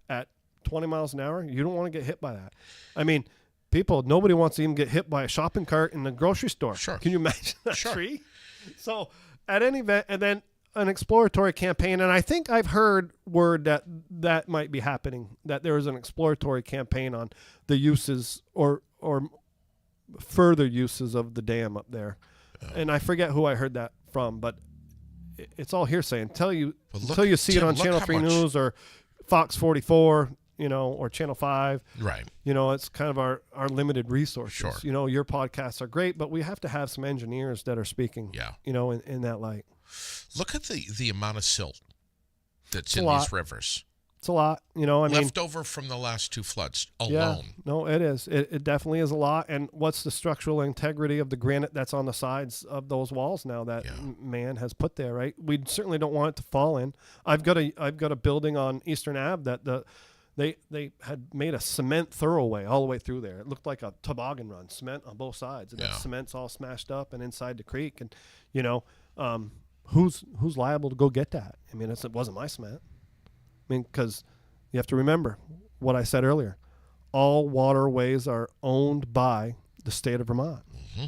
at 20 miles an hour. You don't want to get hit by that. Nobody wants to even get hit by a shopping cart in the grocery store. Sure. Can you imagine that tree? So at any event, and then an exploratory campaign, and I think I've heard word that might be happening, that there is an exploratory campaign on the uses or further uses of the dam up there. And I forget who I heard that from, but it's all hearsay until you see it on Channel 3 News or Fox 44, or Channel 5. Right. It's kind of our limited resources. Sure. Your podcasts are great, but we have to have some engineers that are speaking, in that light. Look at the amount of silt that's in these rivers. It's a lot, left over from the last 2 floods alone. Yeah, no, it is. It definitely is a lot. And what's the structural integrity of the granite that's on the sides of those walls now that man has put there, right? We certainly don't want it to fall in. I've got a building on Eastern Ave that they had made a cement thoroughway all the way through there. It looked like a toboggan run, cement on both sides, and that cement's all smashed up and inside the creek. And who's liable to go get that? It wasn't my cement. Because you have to remember what I said earlier. All waterways are owned by the state of Vermont. Mm-hmm.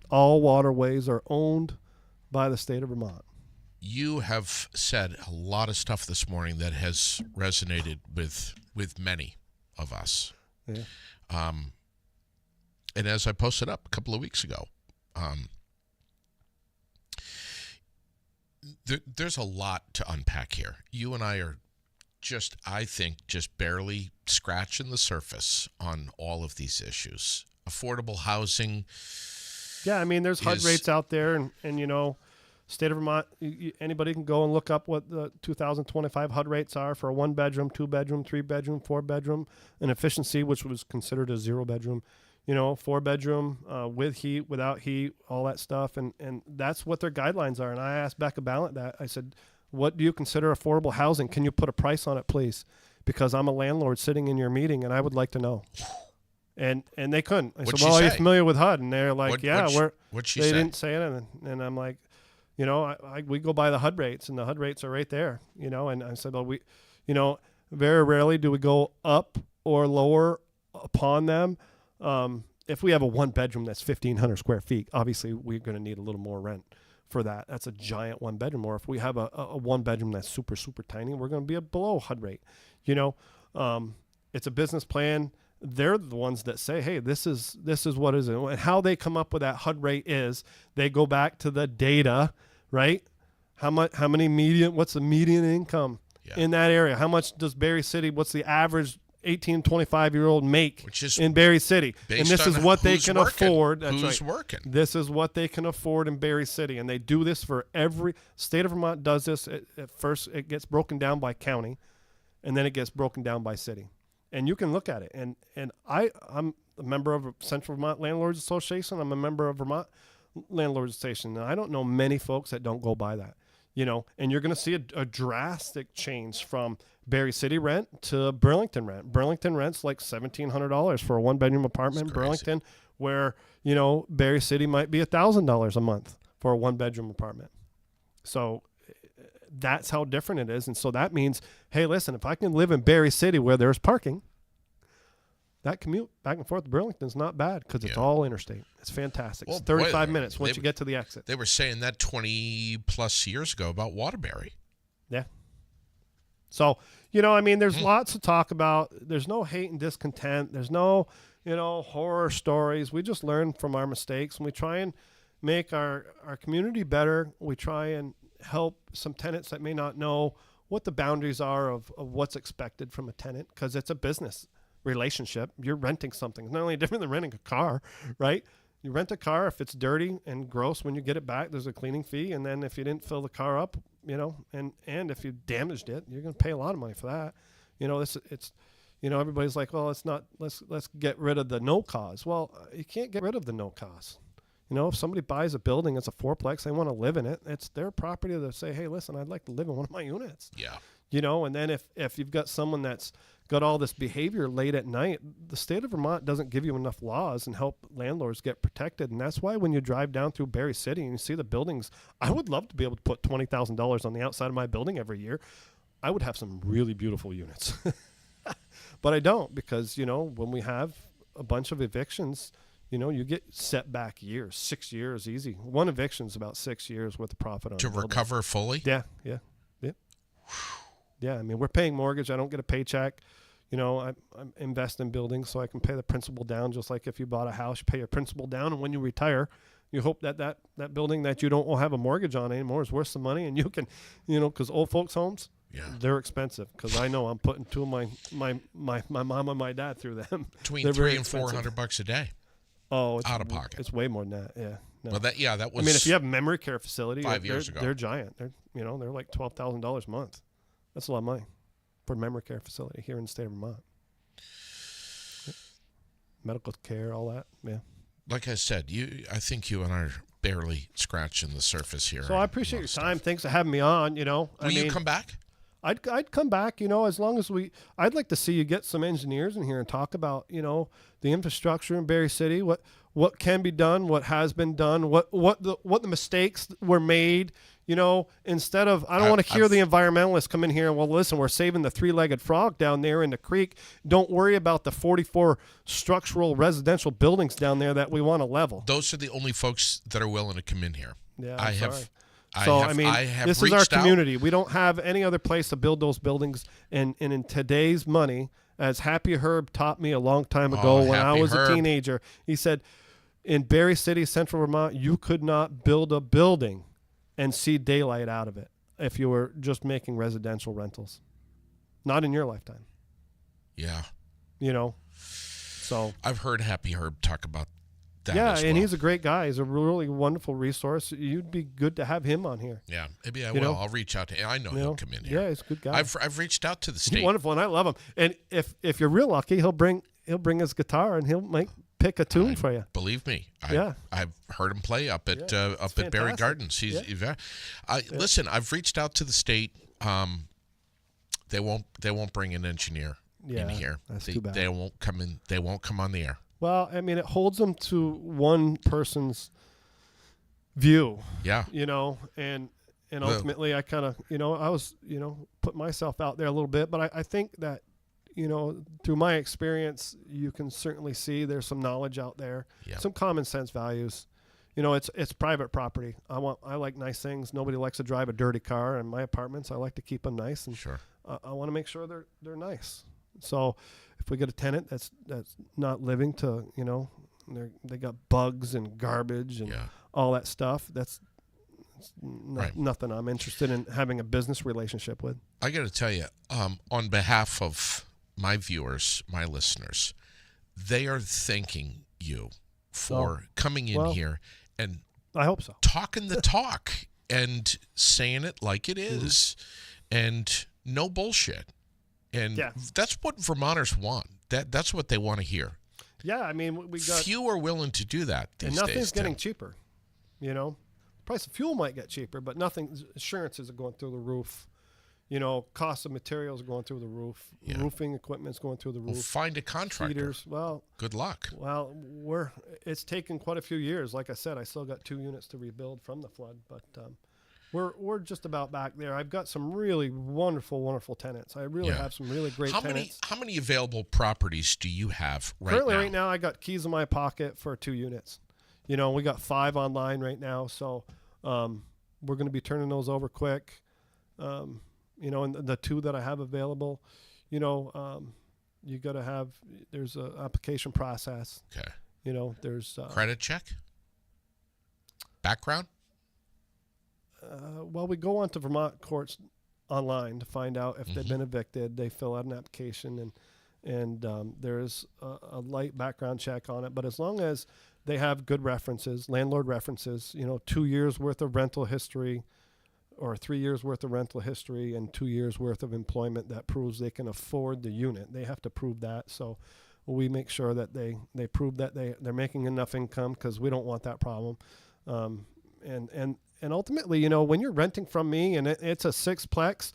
All waterways are owned by the state of Vermont. You have said a lot of stuff this morning that has resonated with many of us. Yeah. And as I posted up a couple of weeks ago, there's a lot to unpack here. You and I are I think, barely scratching the surface on all of these issues. Affordable housing. Yeah, there's HUD rates out there, and state of Vermont, anybody can go and look up what the 2025 HUD rates are for a 1-bedroom, 2-bedroom, 3-bedroom, 4-bedroom, an efficiency, which was considered a 0-bedroom. 4-bedroom, with heat, without heat, all that stuff. And that's what their guidelines are. And I asked Becca Ballant that. I said, what do you consider affordable housing? Can you put a price on it, please? Because I'm a landlord sitting in your meeting, and I would like to know. And they couldn't. I said, well, are you familiar with HUD? And they're like, what'd she say? They didn't say it. And I'm like, We go by the HUD rates, and the HUD rates are right there, and I said, well, very rarely do we go up or lower upon them. If we have a one bedroom that's 1,500 square feet, obviously we're going to need a little more rent for that. That's a giant one bedroom. Or if we have a one bedroom that's super, super tiny, we're going to be below HUD rate. It's a business plan. They're the ones that say, hey, this is what is it. And how they come up with that HUD rate is they go back to the data, right? What's the median income in that area? How much does Berry City, what's the average 18, 25-year-old make in Berry City? And this is what they can afford. That's who's working? This is what they can afford in Berry City. And they do this for every state of Vermont does this. At first, it gets broken down by county, and then it gets broken down by city. And you can look at it. And I'm a member of Central Vermont Landlords Association. I'm a member of Vermont Landlords Association. And I don't know many folks that don't go by that. And you're going to see a drastic change from Berry City rent to Burlington rent. Burlington rent's like $1,700 for a one-bedroom apartment in Burlington, where, Berry City might be $1,000 a month for a one-bedroom apartment. So that's how different it is. And so that means, hey, listen, if I can live in Berry City where there's parking, that commute back and forth to Burlington is not bad because it's all interstate. It's fantastic. It's 35 minutes once you get to the exit. They were saying that 20 plus years ago about Waterbury. Yeah. So, there's lots to talk about. There's no hate and discontent. There's no, horror stories. We just learn from our mistakes, and we try and make our community better. We try and help some tenants that may not know what the boundaries are of what's expected from a tenant, because it's a business relationship. You're renting something. It's not only different than renting a car, right? You rent a car. If it's dirty and gross when you get it back, there's a cleaning fee. And then if you didn't fill the car up, and if you damaged it, you're going to pay a lot of money for that. Everybody's like, well, let's get rid of the no cause. Well, you can't get rid of the no cause. If somebody buys a building, it's a fourplex, they want to live in it, it's their property to say, hey, listen, I'd like to live in one of my units. Yeah. And then if you've got someone that's got all this behavior late at night, the state of Vermont doesn't give you enough laws and help landlords get protected. And that's why when you drive down through Berry City and you see the buildings, I would love to be able to put $20,000 on the outside of my building every year. I would have some really beautiful units. But I don't, because, when we have a bunch of evictions, you get set back years, 6 years easy. One eviction's about 6 years worth of profit on to recover fully. Yeah. Yeah. We're paying mortgage. I don't get a paycheck. I invest in buildings so I can pay the principal down. Just like if you bought a house, you pay your principal down, and when you retire, you hope that building that you don't have a mortgage on anymore is worth some money, and you can, because old folks' homes, they're expensive. Because I know I'm putting two of my mom and my dad through them. Between $300 and $400 a day. Oh, out of pocket. It's way more than that. Yeah. No. Well, that was. If you have memory care facility, 5 years ago, they're giant. They're like $12,000 a month. That's a lot of money for a memory care facility here in the state of Vermont. Yeah. Medical care, all that. Yeah. Like I said, I think you and I are barely scratching the surface here. So I appreciate your time. Thanks for having me on. Will you come back? I'd come back, as long as I'd like to see you get some engineers in here and talk about, the infrastructure in Berry City, what can be done, what has been done, what the mistakes were made, instead of, I don't want to hear the environmentalists come in here and, well, listen, we're saving the three-legged frog down there in the creek. Don't worry about the 44 structural residential buildings down there that we want to level. Those are the only folks that are willing to come in here. Yeah, I have this is our community. We don't have any other place to build those buildings. And in today's money, as Happy Herb taught me a long time ago when I was a teenager, he said, in Berry City, Central Vermont, you could not build a building and see daylight out of it if you were just making residential rentals. Not in your lifetime. Yeah. So I've heard Happy Herb talk about that. Yeah, as and well. He's a great guy. He's a really wonderful resource. You'd be good to have him on here. Yeah, maybe I will. I'll reach out to him. I know he'll come in here. Yeah, he's a good guy. I've reached out to the state. He's wonderful, and I love him. And if you're real lucky, he'll bring his guitar and he'll pick a tune for you. Believe me. I've heard him play up at Berry Gardens. Listen, I've reached out to the state. They won't bring an engineer in here. That's too bad. They won't come in. They won't come on the air. Well, it holds them to one person's view. Yeah. And ultimately I kind of, I was, put myself out there a little bit, but I think that, through my experience, you can certainly see there's some knowledge out there, some common sense values. It's private property. I like nice things. Nobody likes to drive a dirty car in my apartments. I like to keep them nice, and Sure. I want to make sure they're nice. So if we get a tenant that's not living to, they got bugs and garbage and all that stuff, that's nothing I'm interested in having a business relationship with. I got to tell you, on behalf of my viewers, my listeners, they are thanking you for coming in here and I hope so. Talking the talk and saying it like it is, and no bullshit. And that's what Vermonters want. That's what they want to hear. Yeah, I mean, we got few are willing to do that these days. And nothing's getting cheaper. The price of fuel might get cheaper, but insurances are going through the roof. Cost of materials are going through the roof. Yeah. Roofing equipment's going through the roof. Well, find a contractor. Heaters, good luck. Well, it's taken quite a few years. Like I said, I still got 2 units to rebuild from the flood, but we're just about back there. I've got some really wonderful tenants. I really have some really great tenants. How many available properties do you have Currently, right now, I got keys in my pocket for 2 units. We got 5 online right now, so we're going to be turning those over quick. And the 2 that I have available, you got to have, there's an application process. Okay. There's credit check, background. Well, we go on to Vermont courts online to find out if they've been evicted. They fill out an application, and there's a light background check on it. But as long as they have good references, landlord references, 2 years worth of rental history, or 3 years worth of rental history, and 2 years worth of employment that proves they can afford the unit. They have to prove that. So we make sure that they prove that they're making enough income, because we don't want that problem. And ultimately, when you're renting from me and it's a 6-plex,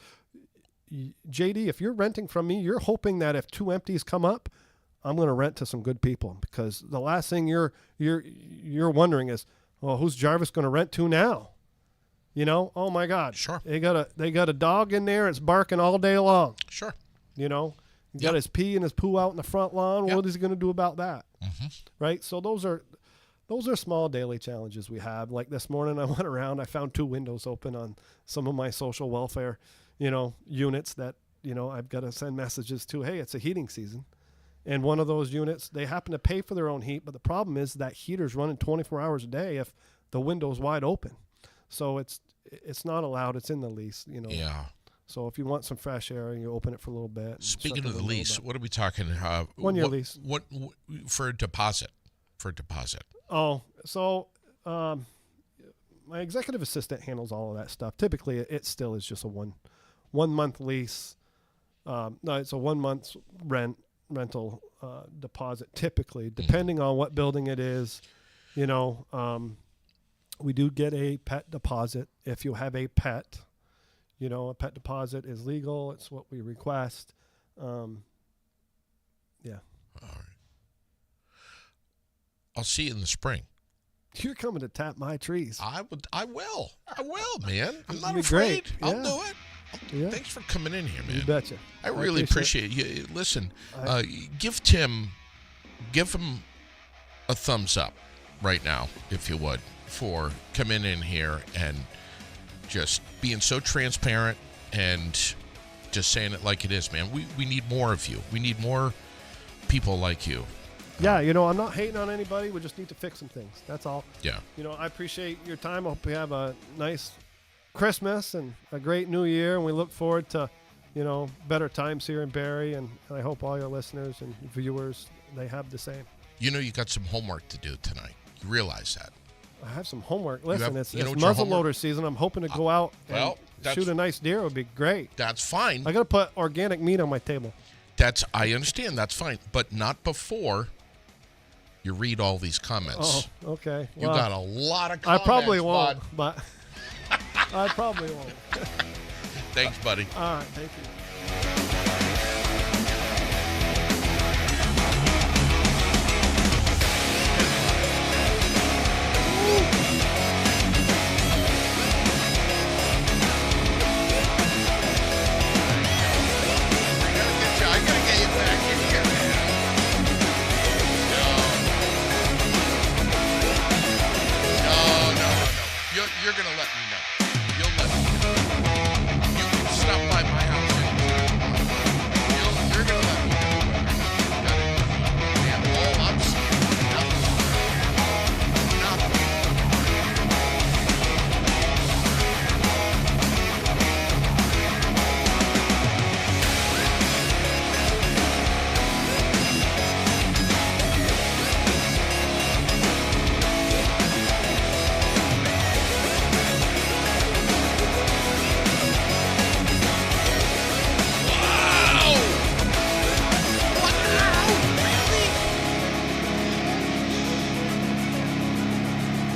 JD, if you're renting from me, you're hoping that if 2 empties come up, I'm going to rent to some good people, because the last thing you're wondering is, well, who's Jarvis going to rent to now? Oh my God. Sure. They got a dog in there. It's barking all day long. Sure. He got his pee and his poo out in the front lawn. What is he going to do about that? Right. So those are small daily challenges we have. Like this morning, I went around, I found 2 windows open on some of my social welfare, units that, I've got to send messages to, hey, it's a heating season. And one of those units, they happen to pay for their own heat. But the problem is that heater's running 24 hours a day if the window's wide open. So it's not allowed. It's in the lease, Yeah. So if you want some fresh air, you open it for a little bit. Speaking of the lease, what are we talking? 1 year lease. What for a deposit? Oh, so my executive assistant handles all of that stuff. Typically, it still is just a one month lease. No, it's a 1 month rental deposit. Typically, depending on what building it is, we do get a pet deposit if you have a pet. A pet deposit is legal. It's what we request. Yeah. All right. I'll see you in the spring. You're coming to tap my trees. I will, man. I'm not afraid. Great. I'll do it. Yeah. Thanks for coming in here, man. You betcha. I really appreciate you. Listen, give him a thumbs up right now, if you would, for coming in here and just being so transparent and just saying it like it is, man. We need more of you. We need more people like you. Yeah, I'm not hating on anybody. We just need to fix some things. That's all. Yeah. I appreciate your time. I hope you have a nice Christmas and a great New Year. And we look forward to, better times here in Barrie. And I hope all your listeners and viewers, they have the same. You got some homework to do tonight. You realize that? I have some homework. Listen, it's muzzleloader loader season. I'm hoping to go out and shoot a nice deer. It would be great. That's fine. I got to put organic meat on my table. I understand. That's fine. But not before you read all these comments. Oh, okay. You got a lot of comments, I probably won't, bud. but I probably won't. Thanks, buddy. All right. Thank you. you're gonna let me know. You'll let me know. You can stop by my house anytime you want. You're gonna let me know whether or not you got it. And all I'm seeing is nothing. Nothing.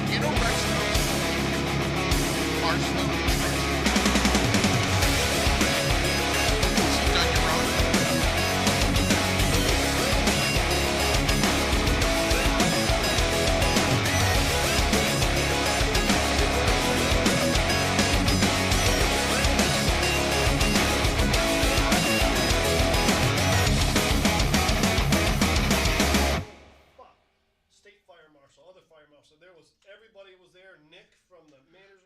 You know Rex our slogan is Rex. Has he done you wrong? State fire marshal, other fire marshal. There was everybody was there. Nick from the manager